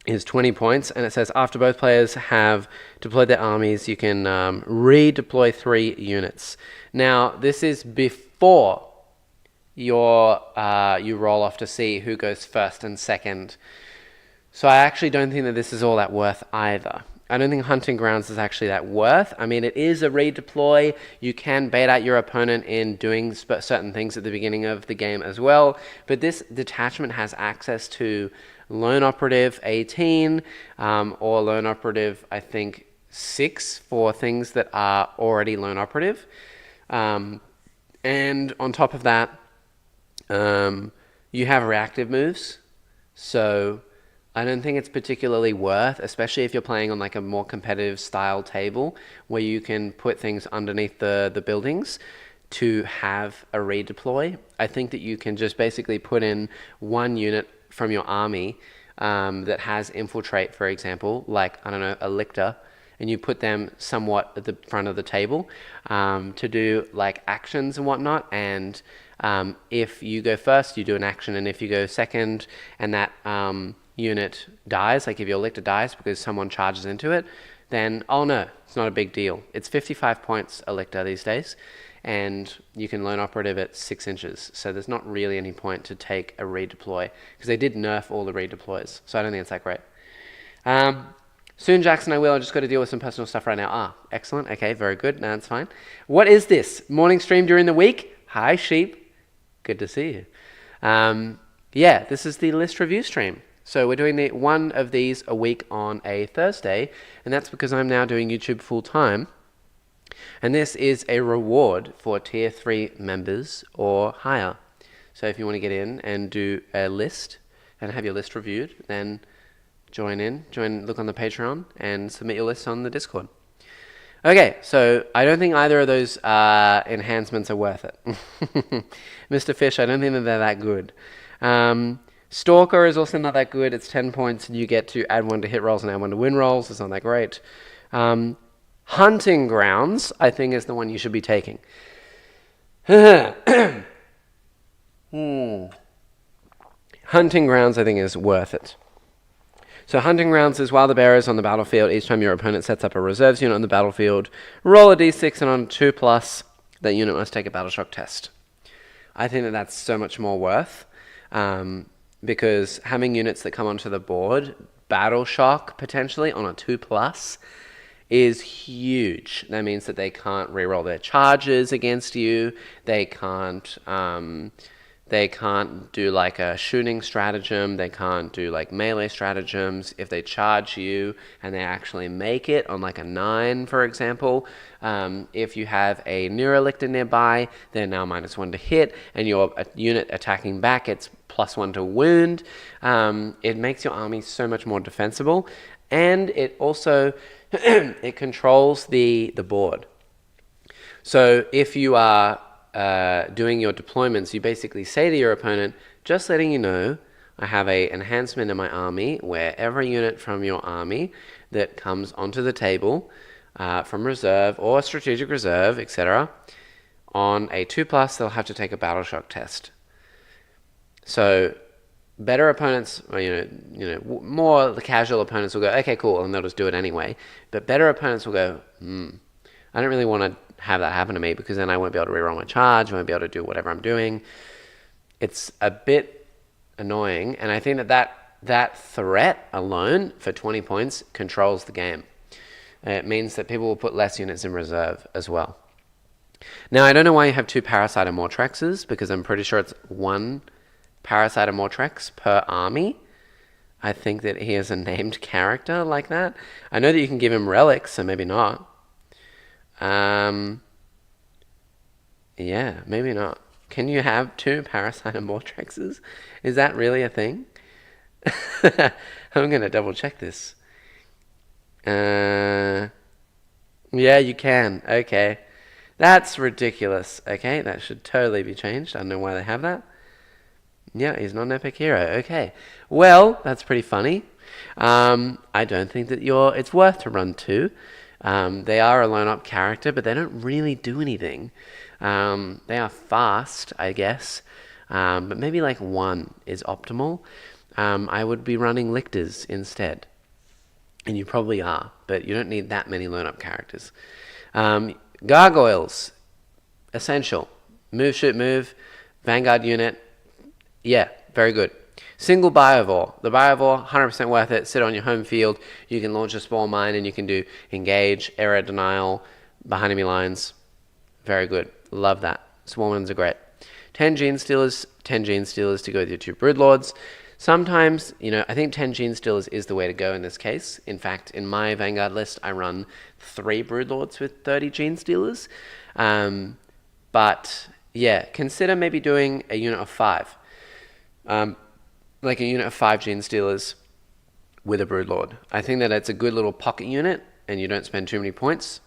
is 20 points, and it says after both players have deployed their armies, you can redeploy 3 units. Now, this is before you roll off to see who goes first and second. So I actually don't think that this is all that worth either. I don't think Hunting Grounds is actually that worth. I mean, it is a redeploy. You can bait out your opponent in doing certain things at the beginning of the game as well. But this detachment has access to Lone Operative 18, or Lone Operative, I think, 6 for things that are already Lone Operative. And on top of that, you have reactive moves. So I don't think it's particularly worth, especially if you're playing on like a more competitive style table where you can put things underneath the buildings, to have a redeploy. I think that you can just basically put in one unit from your army that has infiltrate, for example, like, I don't know, a lictor, and you put them somewhat at the front of the table to do like actions and whatnot. And if you go first, you do an action, and if you go second and that unit dies, like if your lictor dies because someone charges into it, then, oh no, it's not a big deal. It's 55 points a lictor these days, and you can Lone Operative at 6 inches. So there's not really any point to take a redeploy, because they did nerf all the redeploys. So I don't think it's that great. Soon, Jackson, I will. I just got to deal with some personal stuff right now. Excellent. Okay, very good. No, that's fine. What is this? Morning stream during the week? Hi, sheep. Good to see you. Yeah, this is the list review stream. So we're doing one of these a week on a Thursday, and that's because I'm now doing YouTube full time. And this is a reward for tier 3 members or higher. So if you want to get in and do a list and have your list reviewed, then look on the Patreon and submit your list on the Discord. Okay, so I don't think either of those enhancements are worth it. Mr. Fish, I don't think that they're that good. Stalker is also not that good. It's 10 points, and you get to add 1 to hit rolls and add 1 to win rolls. It's not that great. Hunting Grounds, I think, is the one you should be taking. Hunting Grounds, I think, is worth it. So Hunting Grounds is while the bearer is on the battlefield, each time your opponent sets up a reserves unit on the battlefield, roll a d6, and on 2+, that unit must take a battle shock test. I think that that's so much more worth, because having units that come onto the board, battle shock potentially on a 2+, is huge. That means that they can't reroll their charges against you. They can't do like a shooting stratagem. They can't do like melee stratagems. If they charge you and they actually make it on like a 9, for example, if you have a Neurolictor nearby, they're now -1 to hit, and your unit attacking back, it's +1 to wound. It makes your army so much more defensible, and it also it controls the board. So if you are doing your deployments, you basically say to your opponent, just letting you know, I have a enhancement in my army where every unit from your army that comes onto the table from reserve or strategic reserve, etc., on a 2+, they'll have to take a battle shock test. So better opponents, or, more the casual opponents will go, okay, cool, and they'll just do it anyway. But better opponents will go, I don't really want to have that happen to me, because then I won't be able to reroll my charge, I won't be able to do whatever I'm doing. It's a bit annoying, and I think that threat alone for 20 points controls the game. It means that people will put less units in reserve as well. Now, I don't know why you have 2 Parasite Mortrexes, because I'm pretty sure it's 1 Parasite Mortrex per army. I think that he is a named character like that. I know that you can give him relics, so maybe not. Yeah, maybe not. Can you have 2 Parasite Mortrexes? Is that really a thing? I'm going to double check this. Yeah, you can. Okay. That's ridiculous. Okay, that should totally be changed. I don't know why they have that. Yeah, he's not an epic hero. Okay. Well, that's pretty funny. I don't think that it's worth to run 2. They are a lone-up character, but they don't really do anything. They are fast, I guess, but maybe like 1 is optimal. I would be running Lictors instead, and you probably are, but you don't need that many lone-up characters. Gargoyles, essential. Move, shoot, move. Vanguard unit, yeah, very good. Single Biovore. The Biovore, 100% worth it. Sit on your home field. You can launch a Spore Mine, and you can do engage, area denial, behind enemy lines. Very good. Love that. Spore Mines are great. 10 Gene Stealers to go with your 2 Broodlords. Sometimes, I think 10 Gene Stealers is the way to go in this case. In fact, in my Vanguard list, I run 3 Broodlords with 30 Gene Stealers. But yeah, consider maybe doing a unit of 5. Like a unit of 5 Gene Stealers with a Broodlord. I think that it's a good little pocket unit, and you don't spend too many points.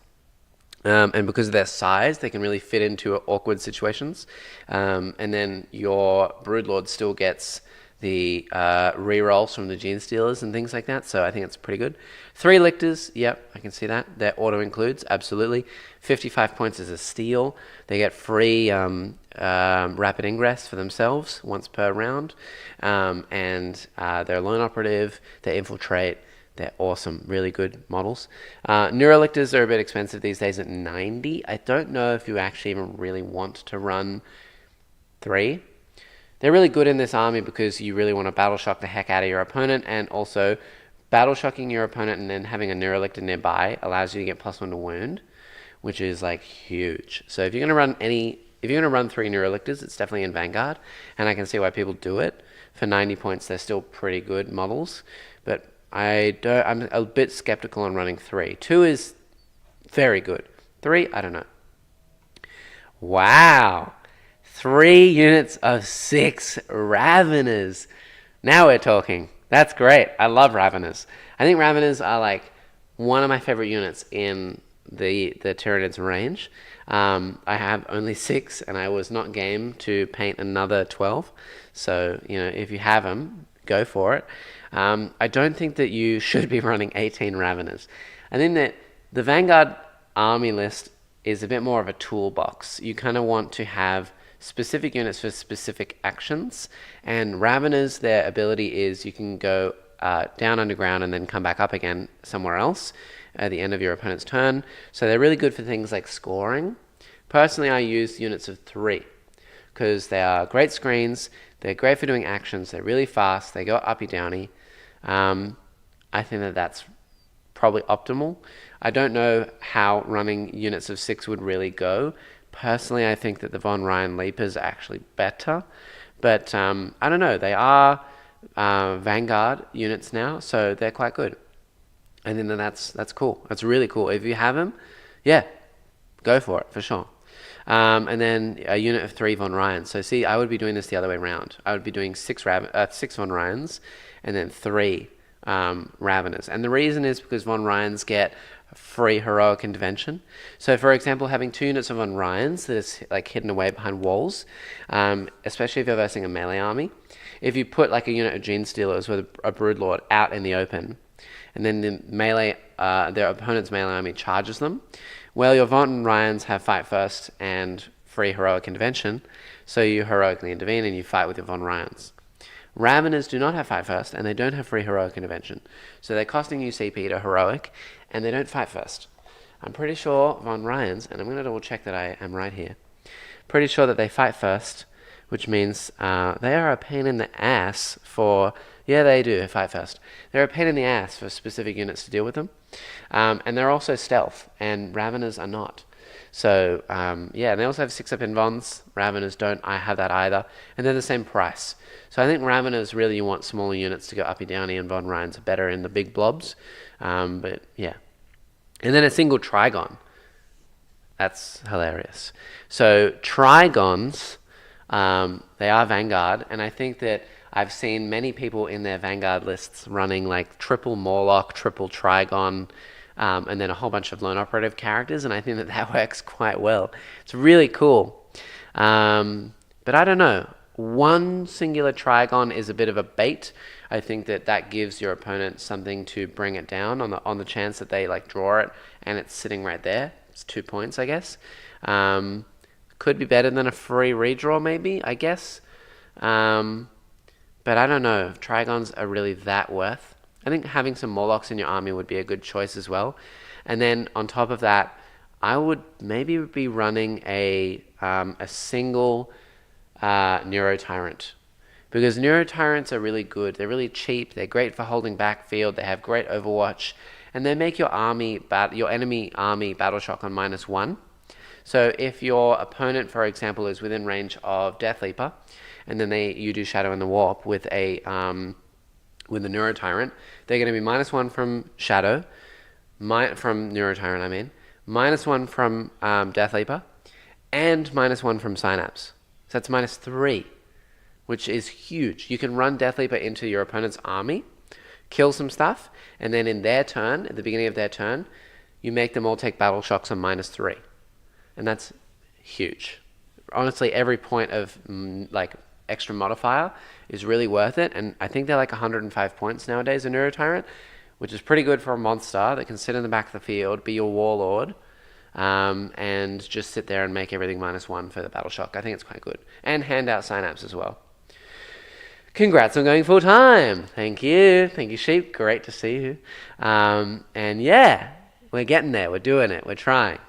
And because of their size, they can really fit into awkward situations. And then your Broodlord still gets the rerolls from the Gene Stealers and things like that. So I think it's pretty good. 3 Lictors, yep, I can see that. Their auto includes, absolutely. 55 points is a steal. They get free rapid ingress for themselves once per round. And they're lone operative, they infiltrate. They're awesome, really good models. Neurolictors are a bit expensive these days at 90. I don't know if you actually even really want to run 3. They're really good in this army because you really want to battle shock the heck out of your opponent, and also battle shocking your opponent and then having a Neurolictor nearby allows you to get +1 to wound, which is like huge. So if you're gonna run 3 Neurolictors, it's definitely in Vanguard, and I can see why people do it. For 90 points, they're still pretty good models, but I'm a bit skeptical on running 3. 2 is very good. 3, I don't know. Wow. 3 units of 6 Raveners. Now we're talking. That's great. I love Raveners. I think Raveners are like one of my favorite units in the Tyranids range. I have only 6, and I was not game to paint another 12. So, if you have them, go for it. I don't think that you should be running 18 Raveners. I think that the Vanguard army list is a bit more of a toolbox. You kind of want to have specific units for specific actions, and Raveners, their ability is you can go down underground and then come back up again somewhere else at the end of your opponent's turn. So they're really good for things like scoring. Personally, I use units of 3 because they are great screens, they're great for doing actions, they're really fast, they go uppy downy. I think that that's probably optimal. I don't know how running units of 6 would really go. Personally, I think that the Von Ryan Leapers are actually better, but I don't know. They are Vanguard units now, so they're quite good. I think that that's cool. That's really cool. If you have them, yeah, go for it for sure. And then a unit of 3 Von Ryans. So see, I would be doing this the other way around. I would be doing 6 Von Ryans and then 3 Raveners. And the reason is because Von Ryans get free heroic intervention. So for example, having 2 units of Von Ryans that is like hidden away behind walls, especially if you're versing a melee army, if you put like a unit of Gene Stealers with a Broodlord out in the open, and then their opponent's melee army charges them, well, your Von Ryans have fight first and free heroic intervention, so you heroically intervene and you fight with your Von Ryans. Raveners do not have fight first, and they don't have free heroic intervention, so they're costing you CP to heroic, and they don't fight first. I'm pretty sure Von Ryans, and I'm going to double check that I am right here, pretty sure that they fight first, which means they are a pain in the ass for... Yeah, they do fight first. They're a pain in the ass for specific units to deal with them. And they're also stealth, and Raveners are not. So, yeah, and they also have 6-up invons. Raveners don't. I have that either. And they're the same price. So I think Raveners, really, you want smaller units to go uppy downy, and Von Ryans are better in the big blobs. But, yeah. And then a single Trigon. That's hilarious. So Trigons, they are Vanguard, and I think that I've seen many people in their Vanguard lists running like triple Morlock, triple Trigon, and then a whole bunch of lone operative characters, and I think that that works quite well. It's really cool. But I don't know. One singular Trigon is a bit of a bait. I think that that gives your opponent something to bring it down on the chance that they like draw it and it's sitting right there. It's 2 points, I guess. Could be better than a free redraw, maybe, I guess. But I don't know if Trigons are really that worth. I think having some Morlocks in your army would be a good choice as well. And then on top of that, I would maybe be running a single Neurotyrant. Because Neurotyrants are really good. They're really cheap. They're great for holding backfield. They have great Overwatch. And they make your enemy army battle shock on -1. So if your opponent, for example, is within range of Death Leaper, and then you do Shadow in the Warp with a Neurotyrant, they're going to be -1 from Shadow, from Neurotyrant, I mean, -1 from Death Leaper, and -1 from Synapse. So that's -3, which is huge. You can run Death Leaper into your opponent's army, kill some stuff, and then in their turn, at the beginning of their turn, you make them all take battle shocks on -3. And that's huge. Honestly, every point of like extra modifier is really worth it, and I think they're like 105 points nowadays in Neurotyrant, which is pretty good for a monster that can sit in the back of the field, be your warlord, and just sit there and make everything -1 for the battle shock. I think it's quite good. And hand out Synapse as well. Congrats on going full time. Thank you, Sheep. Great to see you. And yeah, we're getting there. We're doing it. We're trying.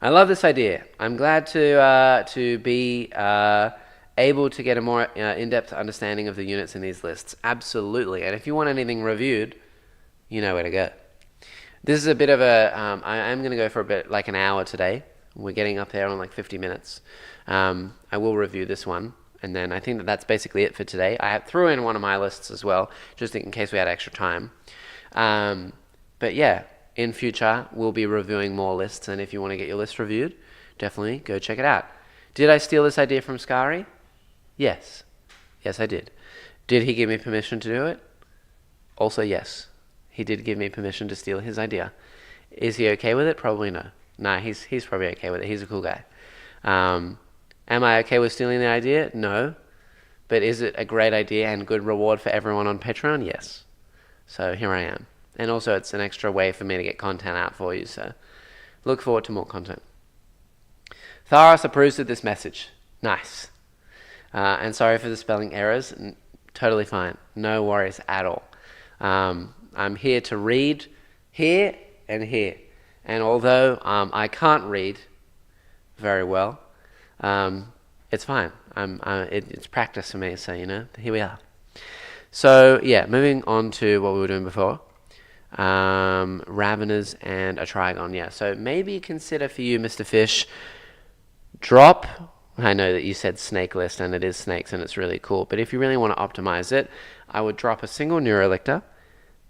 I love this idea. I'm glad to be able to get a more in-depth understanding of the units in these lists. Absolutely. And if you want anything reviewed, you know where to go. This is a bit of a... I am going to go for a bit like an hour today. We're getting up there on like 50 minutes. I will review this one. And then I think that's basically it for today. I threw in one of my lists as well, just in case we had extra time. But yeah, in future, we'll be reviewing more lists. And if you want to get your list reviewed, definitely go check it out. Did I steal this idea from Skari? Yes. Yes, I did. Did he give me permission to do it? Also, yes. He did give me permission to steal his idea. Is he okay with it? Probably no. No, he's probably okay with it. He's a cool guy. Am I okay with stealing the idea? No. But is it a great idea and good reward for everyone on Patreon? Yes. So here I am. And also it's an extra way for me to get content out for you, so look forward to more content. Tharos approves of this message. Nice. And sorry for the spelling errors. Totally fine. No worries at all. I'm here to read here and here. And although I can't read very well, it's fine. It's practice for me, so here we are. So yeah, moving on to what we were doing before. Raveners and a Trigon, yeah. So maybe consider for you, Mr. Fish, drop... I know that you said snake list, and it is snakes, and it's really cool, but if you really want to optimize it, I would drop a single Neurolictor.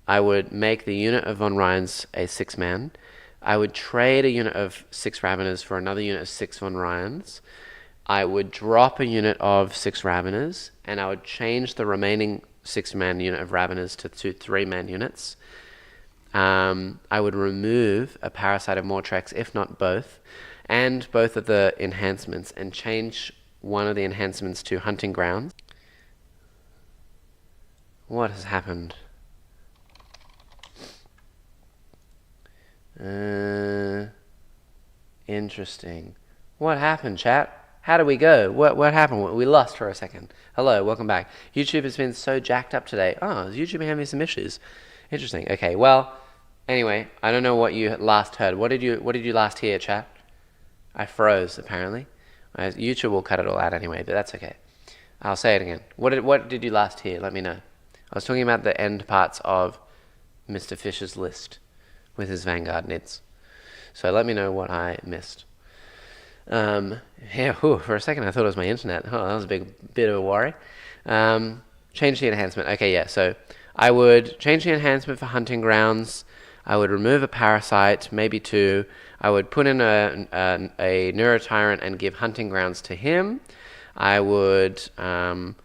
I would make the unit of Von Ryans a 6-man. I would trade a unit of 6 Raveners for another unit of 6 Von Ryans. I would drop a unit of 6 Raveners, and I would change the remaining 6-man unit of Raveners to 2 3-man units. I would remove a Parasite of Mortrex, if not both, and both of the enhancements, and change one of the enhancements to Hunting Grounds. What has happened? Interesting. What happened, chat? How do we go? What happened? We lost for a second. Hello, welcome back. YouTube has been so jacked up today. Oh, is YouTube having some issues? Interesting. Okay, well, anyway, I don't know what you last heard. What did you last hear, chat? I froze, apparently. YouTube will cut it all out anyway, but that's okay. I'll say it again. What did you last hear? Let me know. I was talking about the end parts of Mr. Fish's list with his Vanguard Nids. So let me know what I missed. Yeah, for a second I thought it was my internet. Oh, that was a bit of a worry. Change the enhancement. Okay, yeah, so I would change the enhancement for Hunting Grounds. I would remove a Parasite, maybe 2. I would put in a Neurotyrant and give Hunting Grounds to him. I would remove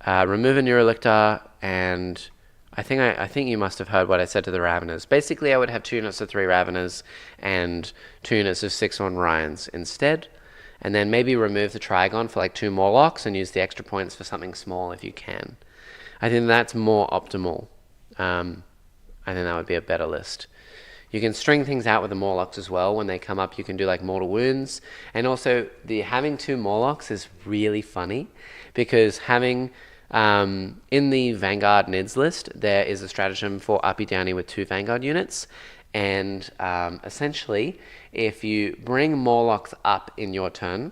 a Neurolictor, and I think you must have heard what I said to the Raveners. Basically, I would have 2 units of 3 Raveners and 2 units of 6 Von Ryans instead. And then maybe remove the Trigon for like 2 Morlocks and use the extra points for something small if you can. I think that's more optimal. I think that would be a better list. You can string things out with the Morlocks as well. When they come up, you can do like Mortal Wounds. And also, having 2 Morlocks is really funny, because having... in the Vanguard Nids list, there is a stratagem for uppy downy with 2 Vanguard units, and essentially, if you bring Morlocks up in your turn,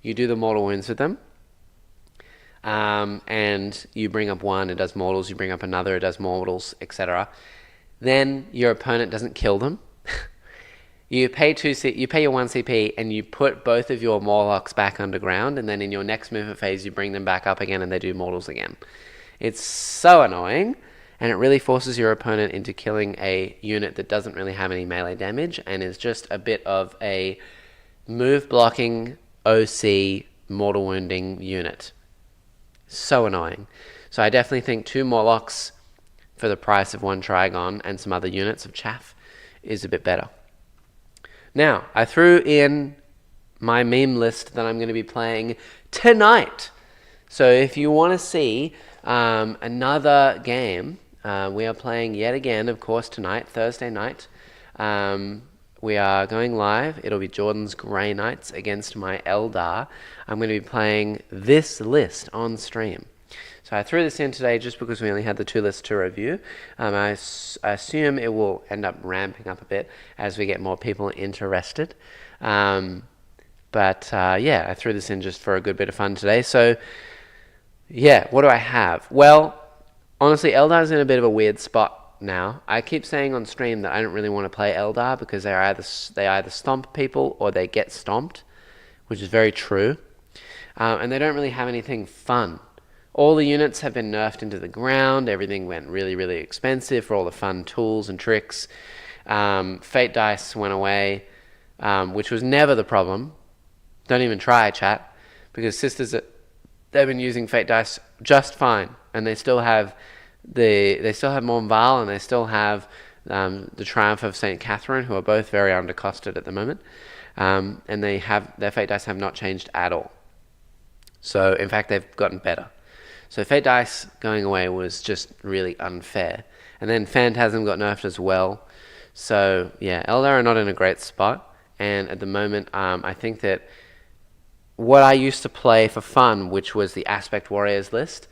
you do the Mortal Wounds with them, and you bring up one, it does mortals, you bring up another, it does mortals, etc. Then your opponent doesn't kill them. You pay you pay your 1 CP, and you put both of your Morlocks back underground, and then in your next movement phase, you bring them back up again, and they do mortals again. It's so annoying, and it really forces your opponent into killing a unit that doesn't really have any melee damage, and is just a bit of a move blocking OC mortal wounding unit. So annoying. So I definitely think 2 Morlocks for the price of 1 Trigon and some other units of chaff is a bit better. Now, I threw in my meme list that I'm going to be playing tonight. So if you want to see another game, we are playing yet again, of course, tonight, Thursday night. We are going live. It'll be Jordan's Grey Knights against my Eldar. I'm going to be playing this list on stream. So I threw this in today just because we only had the 2 lists to review. I assume it will end up ramping up a bit as we get more people interested. Yeah, I threw this in just for a good bit of fun today. So yeah, what do I have? Well, honestly, Eldar's in a bit of a weird spot now. I keep saying on stream that I don't really want to play Eldar because they either stomp people or they get stomped, which is very true. And they don't really have anything fun. All the units have been nerfed into the ground. Everything went really, really expensive for all the fun tools and tricks. Fate dice went away, which was never the problem. Don't even try, chat, because sisters, they've been using fate dice just fine, and they still have Morn Val, and they still have the Triumph of St. Catherine, who are both very undercosted at the moment, and their fate dice have not changed at all. So in fact, they've gotten better. So Fate Dice going away was just really unfair. And then Phantasm got nerfed as well. So yeah, Eldar are not in a great spot. And at the moment, I think that what I used to play for fun, which was the Aspect Warriors list,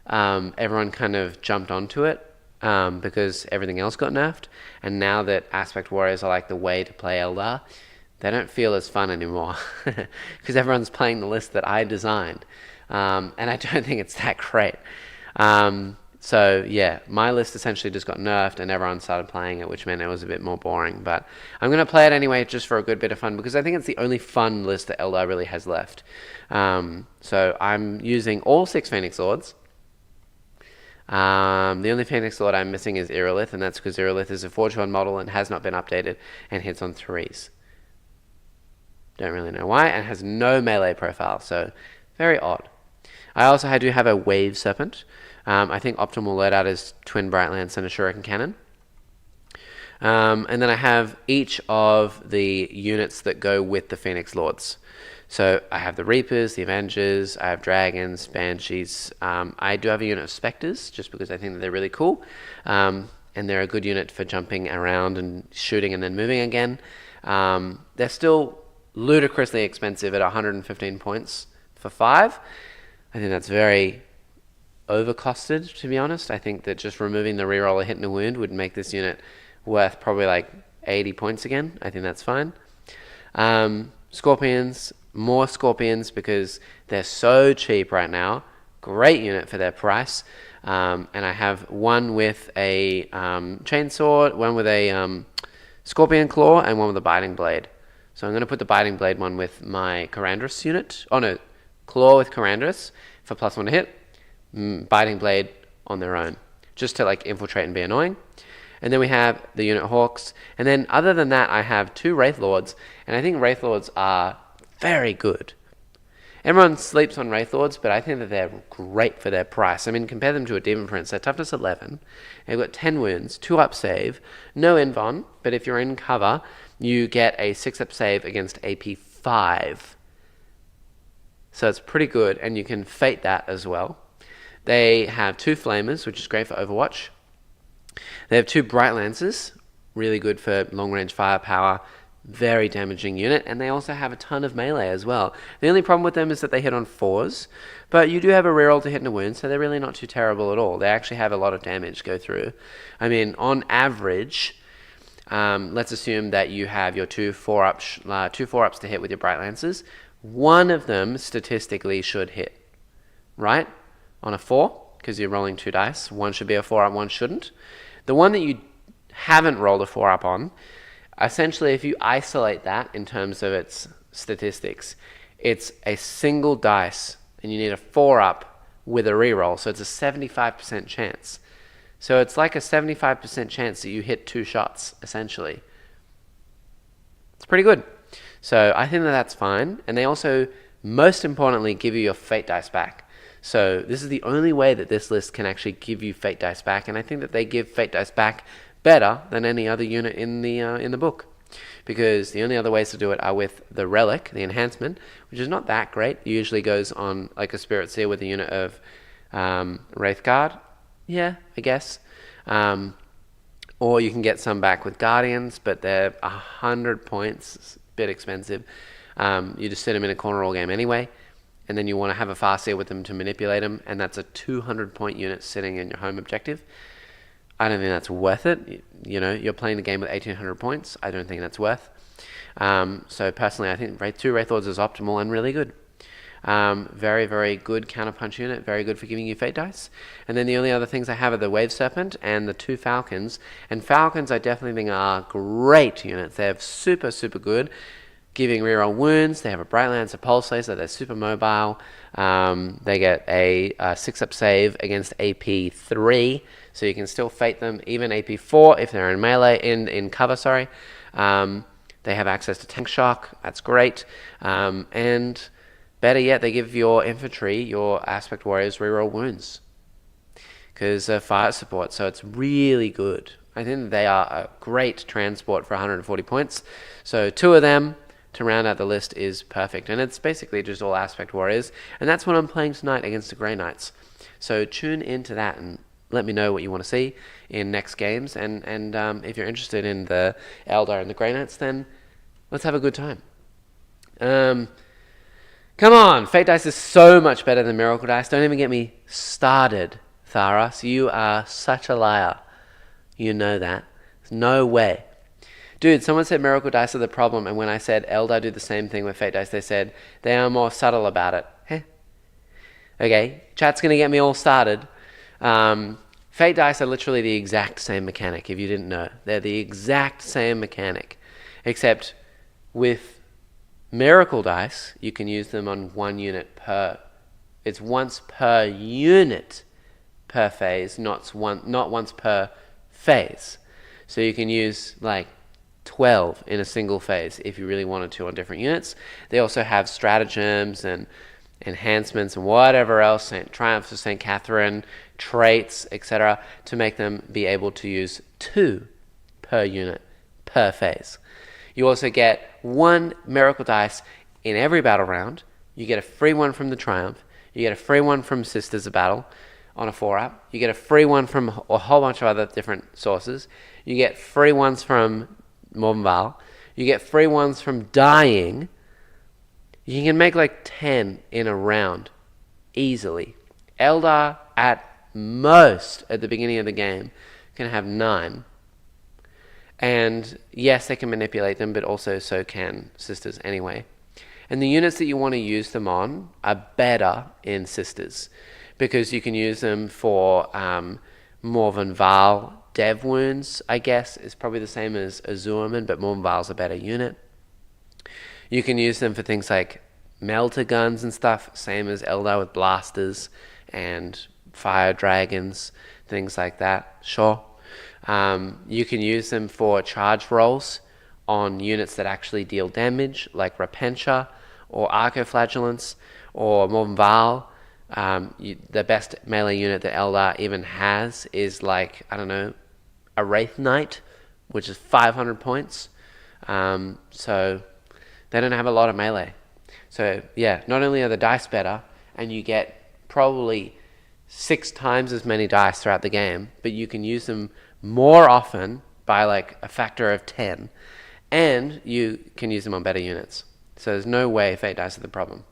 everyone kind of jumped onto it because everything else got nerfed. And now that Aspect Warriors are like the way to play Eldar, they don't feel as fun anymore because everyone's playing the list that I designed. And I don't think it's that great. So yeah, my list essentially just got nerfed and everyone started playing it, which meant it was a bit more boring. But I'm going to play it anyway just for a good bit of fun because I think it's the only fun list that Eldar really has left. So I'm using all 6 Phoenix Lords. The only Phoenix Lord I'm missing is Irilith, and that's because Irilith is a Forge-on model and has not been updated and hits on 3s. Don't really know why, and has no melee profile, so very odd. I also do have a Wave Serpent. I think optimal loadout is Twin Bright Lance and a Shuriken Cannon. And then I have each of the units that go with the Phoenix Lords. So I have the Reapers, the Avengers, I have Dragons, Banshees. I do have a unit of Spectres, just because I think that they're really cool. And they're a good unit for jumping around and shooting and then moving again. They're still ludicrously expensive at 115 points for 5. I think that's very overcosted, to be honest. I think that just removing the reroll a hit and a wound would make this unit worth probably like 80 points again. I think that's fine. Scorpions, more Scorpions because they're so cheap right now. Great unit for their price. And I have one with a chainsaw, one with a Scorpion Claw, and one with a Biting Blade. So I'm going to put the Biting Blade one with my Karandras unit. Oh no, Claw with Karandras for +1 to hit. Biting Blade on their own, just to like infiltrate and be annoying. And then we have the unit Hawks. And then other than that, I have 2 Wraith Lords. And I think Wraith Lords are very good. Everyone sleeps on Wraith Lords, but I think that they're great for their price. I mean, compare them to a Demon Prince. They're toughness 11. They've got 10 wounds, 2 up save, no invuln, but if you're in cover, you get a 6 up save against AP 5. So it's pretty good, and you can fate that as well. They have 2 Flamers, which is great for Overwatch. They have 2 Bright Lances, really good for long-range firepower, very damaging unit, and they also have a ton of melee as well. The only problem with them is that they hit on 4s, but you do have a reroll to hit and a wound, so they're really not too terrible at all. They actually have a lot of damage go through. I mean, on average, let's assume that you have your 2 4-ups to hit with your Bright Lances. One of them statistically should hit, right? On a 4, because you're rolling 2 dice. One should be a 4-up, one shouldn't. The one that you haven't rolled a 4-up on, Essentially, if you isolate that in terms of its statistics, it's a single dice, and you need a 4-up with a reroll, so it's a 75% chance. So it's like a 75% chance that you hit 2 shots, essentially. It's pretty good. So I think that that's fine. And they also, most importantly, give you your fate dice back. So this is the only way that this list can actually give you fate dice back, and I think that they give fate dice back better than any other unit in the book, because the only other ways to do it are with the relic, the enhancement, which is not that great. It usually goes on like a Spirit Seal with a unit of Wraithguard, yeah, I guess, or you can get some back with Guardians, but they're 100 points. It's a bit expensive. You just sit them in a corner all game anyway, and then you want to have a fast seal with them to manipulate them, and that's a 200-point unit sitting in your home objective. I don't think that's worth it. You know, you're playing the game with 1,800 points. I don't think that's worth. So personally, I think 2 Wraithlords is optimal and really good. Very, very good counterpunch unit. Very good for giving you fate dice. And then the only other things I have are the Wave Serpent and the 2 Falcons. And Falcons I definitely think are great units. They're super, super good, giving reroll wounds. They have a Bright Lance, a Pulse Laser. They're super mobile. They get a 6-up save against AP 3. So you can still fate them, even AP 4 if they're in melee, in cover, sorry. They have access to Tank Shock, that's great. And better yet, they give your infantry, your Aspect Warriors, reroll wounds, because fire support, so it's really good. I think they are a great transport for 140 points. So 2 of them to round out the list is perfect. And it's basically just all Aspect Warriors, and that's what I'm playing tonight against the Grey Knights. So tune into that and let me know what you want to see in next games, and if you're interested in the Aeldari and the Grey Knights, then let's have a good time. Come on, Fate Dice is so much better than Miracle Dice. Don't even get me started, Tharas. You are such a liar. You know that. There's no way. Dude, someone said Miracle Dice are the problem, and when I said Eldar do the same thing with Fate Dice, they said they are more subtle about it. Heh. Okay, chat's going to get me all started. Fate Dice are literally the exact same mechanic, if you didn't know. They're the exact same mechanic, except with Miracle Dice, you can use them on 1 unit per... It's once per unit per phase, not once per phase. So you can use like 12 in a single phase if you really wanted to on different units. They also have stratagems and enhancements and whatever else, Triumphs of St. Catherine, traits, etc., to make them be able to use 2 per unit per phase. You also get 1 Miracle Dice in every battle round. You get a free one from the Triumph. You get a free one from Sisters of Battle on a 4-up. You get a free one from a whole bunch of other different sources. You get free ones from Morvenval. You get free ones from Dying. You can make like 10 in a round easily. Eldar at most at the beginning of the game can have 9. And yes, they can manipulate them, but also so can Sisters anyway. And the units that you want to use them on are better in Sisters, because you can use them for Morvenval dev wounds, I guess. It's probably the same as Azurman, but Morvenval's a better unit. You can use them for things like melter guns and stuff, same as Eldar with blasters and fire dragons, things like that, sure. You can use them for charge rolls on units that actually deal damage, like Repentia or Arcoflagellants or Morvenval. The best melee unit that Eldar even has is like, I don't know, a Wraith Knight, which is 500 points. So they don't have a lot of melee. So yeah, not only are the dice better, and you get probably 6 times as many dice throughout the game, but you can use them more often by like a factor of 10, and you can use them on better units. So there's no way Fate Dice are the problem.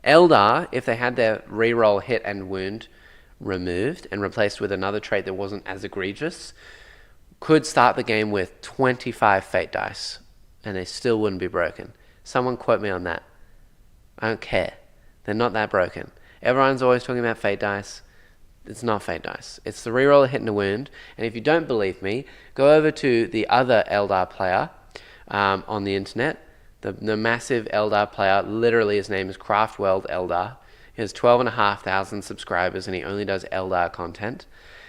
Eldar, if they had their reroll hit and wound removed and replaced with another trait that wasn't as egregious, could start the game with 25 Fate Dice, and they still wouldn't be broken. Someone quote me on that. I don't care. They're not that broken. Everyone's always talking about Fate Dice. It's not fate dice. It's the reroll a hit and a wound. And if you don't believe me, go over to the other Eldar player on the internet. The massive Eldar player, literally his name is Craftworld Eldar. He has 12,500 subscribers and he only does Eldar content.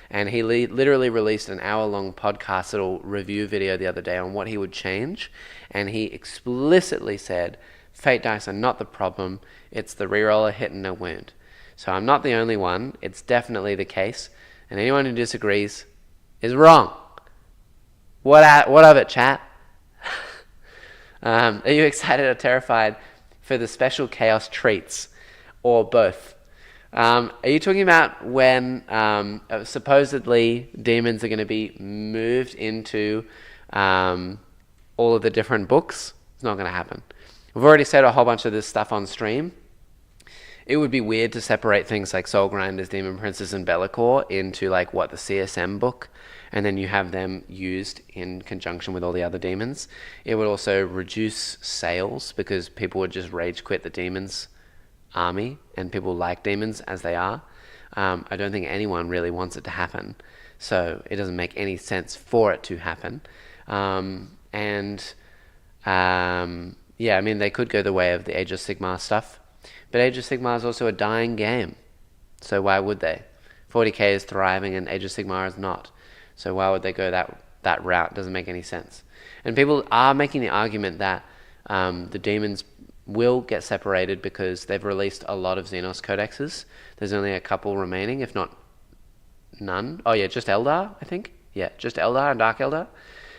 And he literally released an hour-long podcast little review video the other day on what he would change. And he explicitly said, fate dice are not the problem. It's the reroll a hit and a wound. So I'm not the only one. It's definitely the case. And anyone who disagrees is wrong. What of it, chat? Are you excited or terrified for the special chaos treats? Or both? Are you talking about when supposedly demons are going to be moved into all of the different books? It's not going to happen. We've already said a whole bunch of this stuff on stream. It would be weird to separate things like Soul Grinders, Demon Princes, and Be'lakor into the CSM book, and then you have them used in conjunction with all the other demons. It would also reduce sales because people would just rage quit the demons army, and people like demons as they are. I don't think anyone really wants it to happen, so it doesn't make any sense for it to happen. They could go the way of the Age of Sigmar stuff. But Age of Sigmar is also a dying game. So why would they? 40k is thriving and Age of Sigmar is not. So why would they go that route? It doesn't make any sense. And people are making the argument that the demons will get separated because they've released a lot of Xenos codexes. There's only a couple remaining, if not none. Oh yeah, just Eldar, I think. Yeah, just Eldar and Dark Eldar.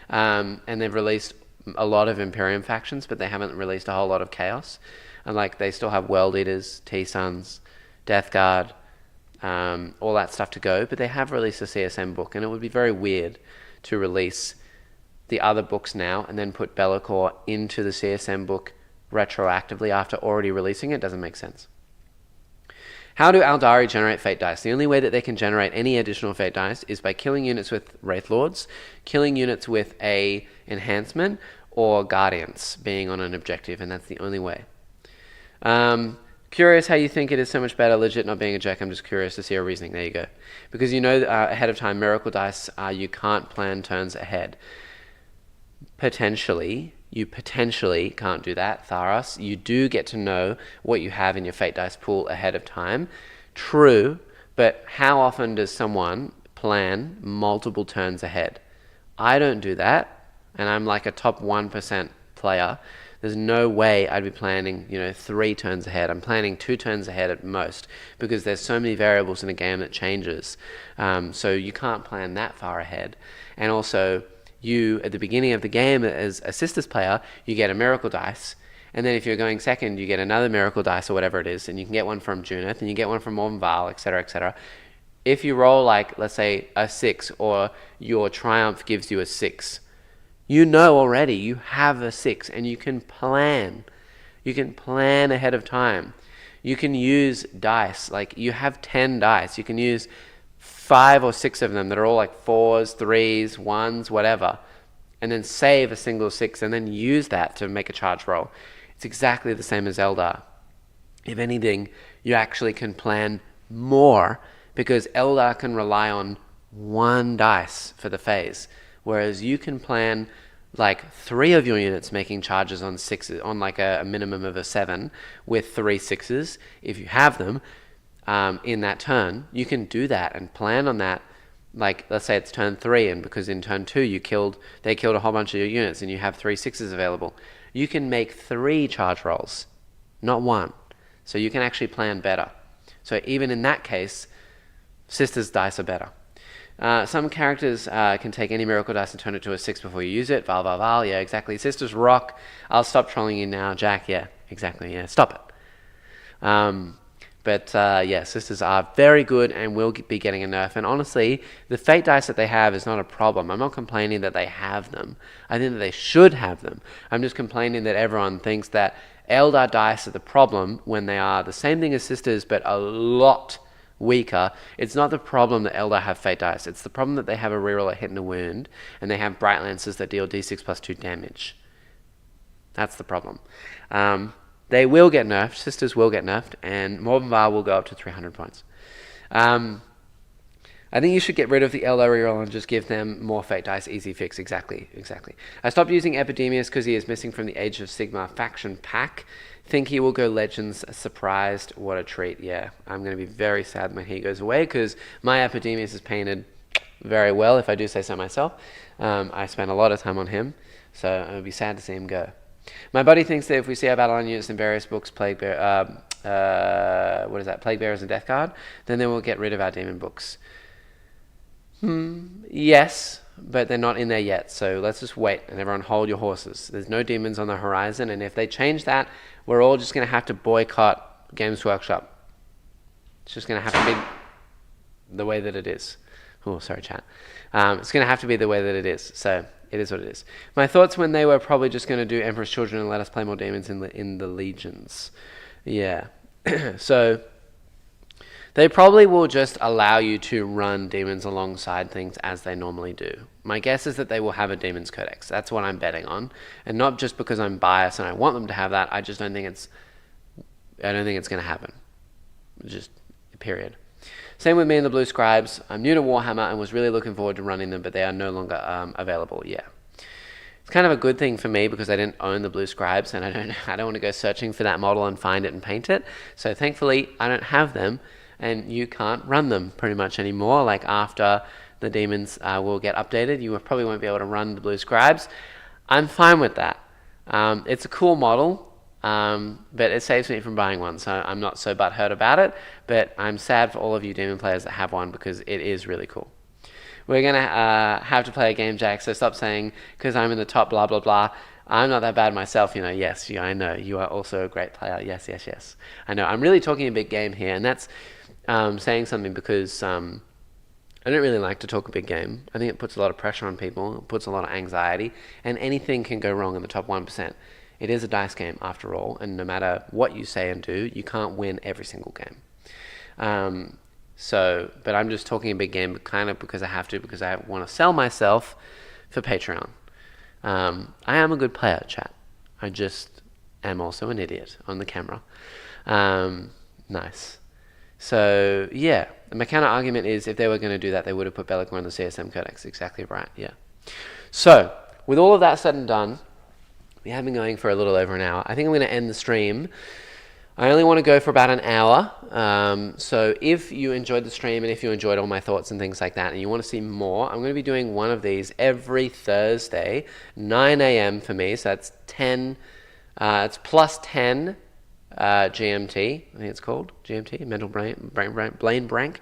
And they've released a lot of Imperium factions, but they haven't released a whole lot of Chaos. And they still have World Eaters, T-Suns, Death Guard, all that stuff to go. But they have released a CSM book, and it would be very weird to release the other books now and then put Be'lakor into the CSM book retroactively after already releasing it. Doesn't make sense. How do Aeldari generate fate dice? The only way that they can generate any additional fate dice is by killing units with Wraith Lords, killing units with a enhancement, or Guardians being on an objective, and that's the only way. Curious how you think it is so much better, legit not being a jack. I'm just curious to see your reasoning. There you go. Because you know ahead of time, miracle dice, you can't plan turns ahead. You potentially can't do that, Tharos. You do get to know what you have in your fate dice pool ahead of time. True, but how often does someone plan multiple turns ahead? I don't do that, and I'm like a top 1% player. There's no way I'd be planning, 3 turns ahead. I'm planning 2 turns ahead at most because there's so many variables in a game that changes. So you can't plan that far ahead. And also, you, at the beginning of the game as a Sisters player, you get a miracle dice. And then if you're going second, you get another miracle dice or whatever it is. And you can get one from Junith, and you get one from Morvenval, etc., etc. If you roll, let's say, a 6, or your Triumph gives you a 6, you know already you have a 6, and you can plan. You can plan ahead of time. You can use dice. You have 10 dice. You can use 5 or 6 of them that are all 4s, 3s, 1s, whatever, and then save a single 6 and then use that to make a charge roll. It's exactly the same as Eldar. If anything, you actually can plan more because Eldar can rely on 1 dice for the phase, whereas you can plan 3 of your units making charges on 6s, on a minimum of a 7 with 3 6s if you have them. In that turn, you can do that and plan on that. Let's say it's turn 3, and because in turn 2 they killed a whole bunch of your units, and you have 3 6s available. You can make 3 charge rolls, not 1. So you can actually plan better. So even in that case, Sisters dice are better. Some characters can take any miracle dice and turn it to a 6 before you use it. Val, yeah, exactly. Sisters rock. I'll stop trolling you now, Jack. Yeah, exactly. Yeah, stop it. But Sisters are very good and will be getting a nerf. And honestly, the fate dice that they have is not a problem. I'm not complaining that they have them. I think that they should have them. I'm just complaining that everyone thinks that Eldar dice are the problem when they are the same thing as Sisters, but a lot weaker. It's not the problem that Eldar have fate dice. It's the problem that they have a reroll, a hit, and a wound, and they have Bright Lances that deal d6 plus 2 damage. That's the problem. They will get nerfed. Sisters will get nerfed, and Morvenvar will go up to 300 points. I think you should get rid of the Aeldari roll and just give them more fate dice. Easy fix. Exactly. I stopped using Epidemius because he is missing from the Age of Sigmar faction pack. Think he will go Legends. Surprised. What a treat. Yeah, I'm going to be very sad when he goes away because my Epidemius is painted very well, if I do say so myself. I spent a lot of time on him, so it would be sad to see him go. My buddy thinks that if we see our battle line units in various books, Plague Bearers and Death Guard, then we'll get rid of our demon books. Yes, but they're not in there yet, so let's just wait and everyone hold your horses. There's no demons on the horizon, and if they change that, we're all just going to have to boycott Games Workshop. It's just going to have to be the way that it is. Oh, sorry, chat. It's going to have to be the way that it is, so it is what it is. My thoughts when they were probably just going to do Emperor's Children and let us play more demons in the legions. Yeah. So they probably will just allow you to run demons alongside things as they normally do. My guess is that they will have a demons codex. That's what I'm betting on, and not just because I'm biased and I want them to have that. I just don't think it's going to happen. Just period. Same with me and the Blue Scribes. I'm new to Warhammer and was really looking forward to running them, but they are no longer available. Yeah. It's kind of a good thing for me because I didn't own the Blue Scribes and I don't want to go searching for that model and find it and paint it. So thankfully I don't have them and you can't run them pretty much anymore. Like after the demons will get updated, you probably won't be able to run the Blue Scribes. I'm fine with that. It's a cool model. But it saves me from buying one, so I'm not so butthurt about it, but I'm sad for all of you demon players that have one because it is really cool. We're going to have to play a game, Jack, so stop saying, because I'm in the top, blah, blah, blah. I'm not that bad myself, yes, I know, you are also a great player, yes. I know, I'm really talking a big game here, and that's saying something because I don't really like to talk a big game. I think it puts a lot of pressure on people, it puts a lot of anxiety, and anything can go wrong in the top 1%. It is a dice game after all, and no matter what you say and do, you can't win every single game. But I'm just talking a big game kind of because I have to, because I want to sell myself for Patreon. I am a good player, chat. I just am also an idiot on the camera. Nice. So, yeah, my counter argument is if they were going to do that, they would have put Bellicor in the CSM Codex. Exactly right, yeah. So, with all of that said and done, we have been going for a little over an hour. I think I'm going to end the stream. I only want to go for about an hour. So if you enjoyed the stream and if you enjoyed all my thoughts and things like that and you want to see more, I'm going to be doing one of these every Thursday, 9 a.m. for me. So that's 10, it's plus 10 GMT. I think it's called GMT, mental brain blank.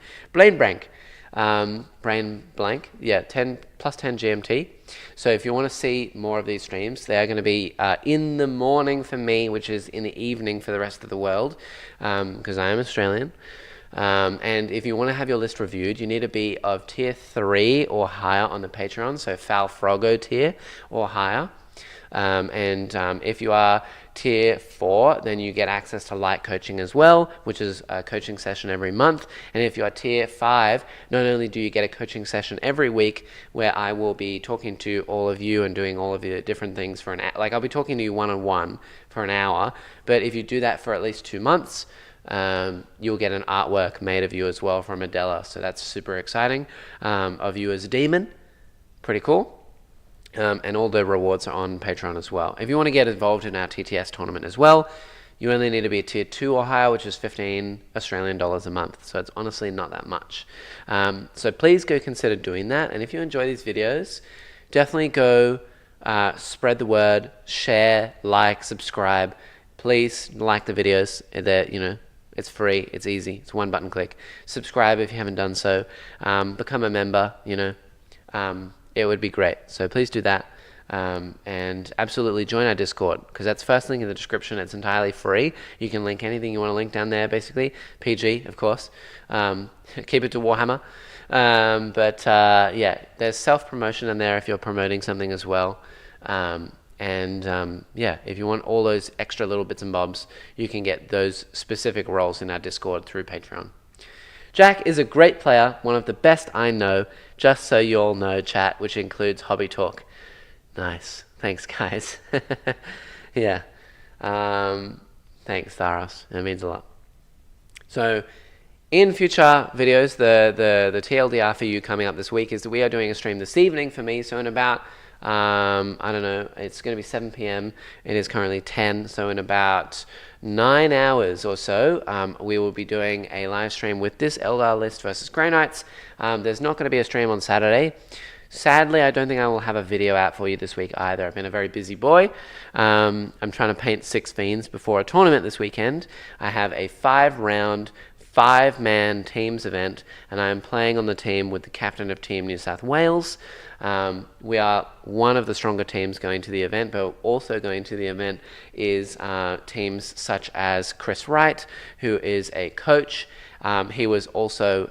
Yeah, 10 plus 10 GMT. So if you want to see more of these streams, they are going to be in the morning for me, which is in the evening for the rest of the world, because I am Australian. And if you want to have your list reviewed, you need to be of tier 3 or higher on the Patreon, so Fal Frogo tier or higher. If you are tier 4, then you get access to light coaching as well, which is a coaching session every month. And if you are tier 5, not only do you get a coaching session every week where I will be talking to all of you and doing all of the different things for an hour, like I'll be talking to you one-on-one for an hour, but if you do that for at least 2 months, you'll get an artwork made of you as well from Adela. So that's super exciting, of you as a demon. Pretty cool. And all the rewards are on Patreon as well. If you want to get involved in our TTS tournament as well, you only need to be a tier 2 or higher, which is 15 Australian dollars a month. So it's honestly not that much. So please go consider doing that. And if you enjoy these videos, definitely go spread the word, share, like, subscribe. Please like the videos. It's free, it's easy, it's one button click. Subscribe if you haven't done so. Become a member, it would be great. So please do that. And absolutely join our Discord, because that's first link in the description. It's entirely free. You can link anything you want to link down there, basically. PG, of course. Keep it to Warhammer. Yeah, there's self-promotion in there if you're promoting something as well. Yeah, if you want all those extra little bits and bobs, you can get those specific roles in our Discord through Patreon. Jack is a great player, one of the best I know, just so you all know, chat, which includes Hobby Talk. Nice. Thanks, guys. Yeah. Thanks, Tharos. It means a lot. So, In future videos, the TLDR for you coming up this week is that we are doing a stream this evening for me. So in about, I don't know, it's going to be 7 p.m. It is currently 10. So in about 9 hours or so, we will be doing a live stream with this Eldar list versus Grey Knights. There's not going to be a stream on Saturday. Sadly, I don't think I will have a video out for you this week either. I've been a very busy boy. I'm trying to paint 6 fiends before a tournament this weekend. I have a 5-round, 5-man teams event, and I am playing on the team with the captain of Team New South Wales. We are one of the stronger teams going to the event, but also going to the event is teams such as Chris Wright, who is a coach. He was also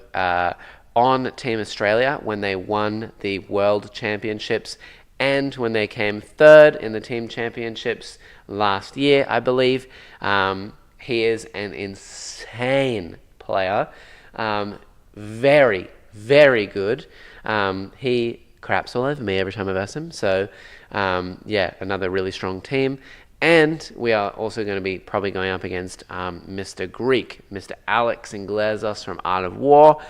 on Team Australia when they won the World Championships and when they came 3rd in the Team Championships last year, I believe. He is an insane player. Very, very good. He craps all over me every time I verse him. So, yeah, another really strong team. And we are also going to be probably going up against Mr. Greek, Mr. Alex Inglezos from Art of War.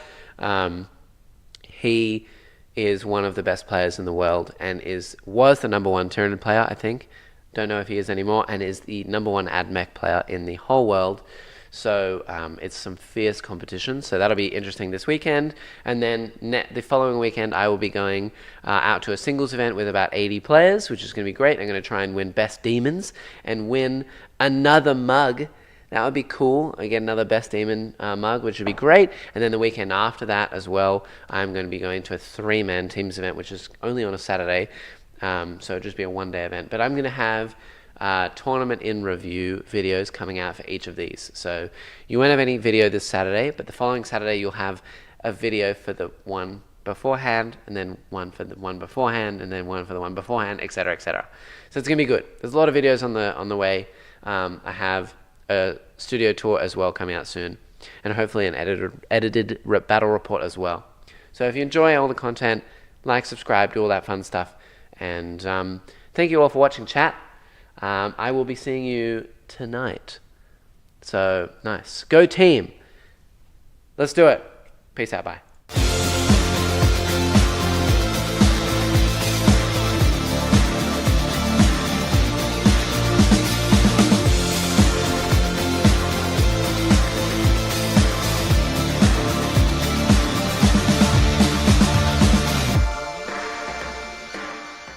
He is one of the best players in the world and was the #1 Tyranid player, I think. Don't know if he is anymore, and is the #1 AdMech player in the whole world. So it's some fierce competition. So that'll be interesting this weekend. And then the following weekend, I will be going out to a singles event with about 80 players, which is going to be great. I'm going to try and win Best Demons and win another mug. That would be cool. I get another Best Demon mug, which would be great. And then the weekend after that as well, I'm going to be going to a 3-man teams event, which is only on a Saturday. So it'll just be a 1-day event. But I'm going to have tournament in review videos coming out for each of these. So you won't have any video this Saturday, but the following Saturday you'll have a video for the one beforehand, and then one for the one beforehand, and then one for the one beforehand, etc., etc. So it's going to be good. There's a lot of videos on the way. I have a studio tour as well coming out soon, and hopefully an edited battle report as well. So if you enjoy all the content, like, subscribe, do all that fun stuff, and thank you all for watching, chat. I will be seeing you tonight. So nice. Go team. Let's do it. Peace out. Bye.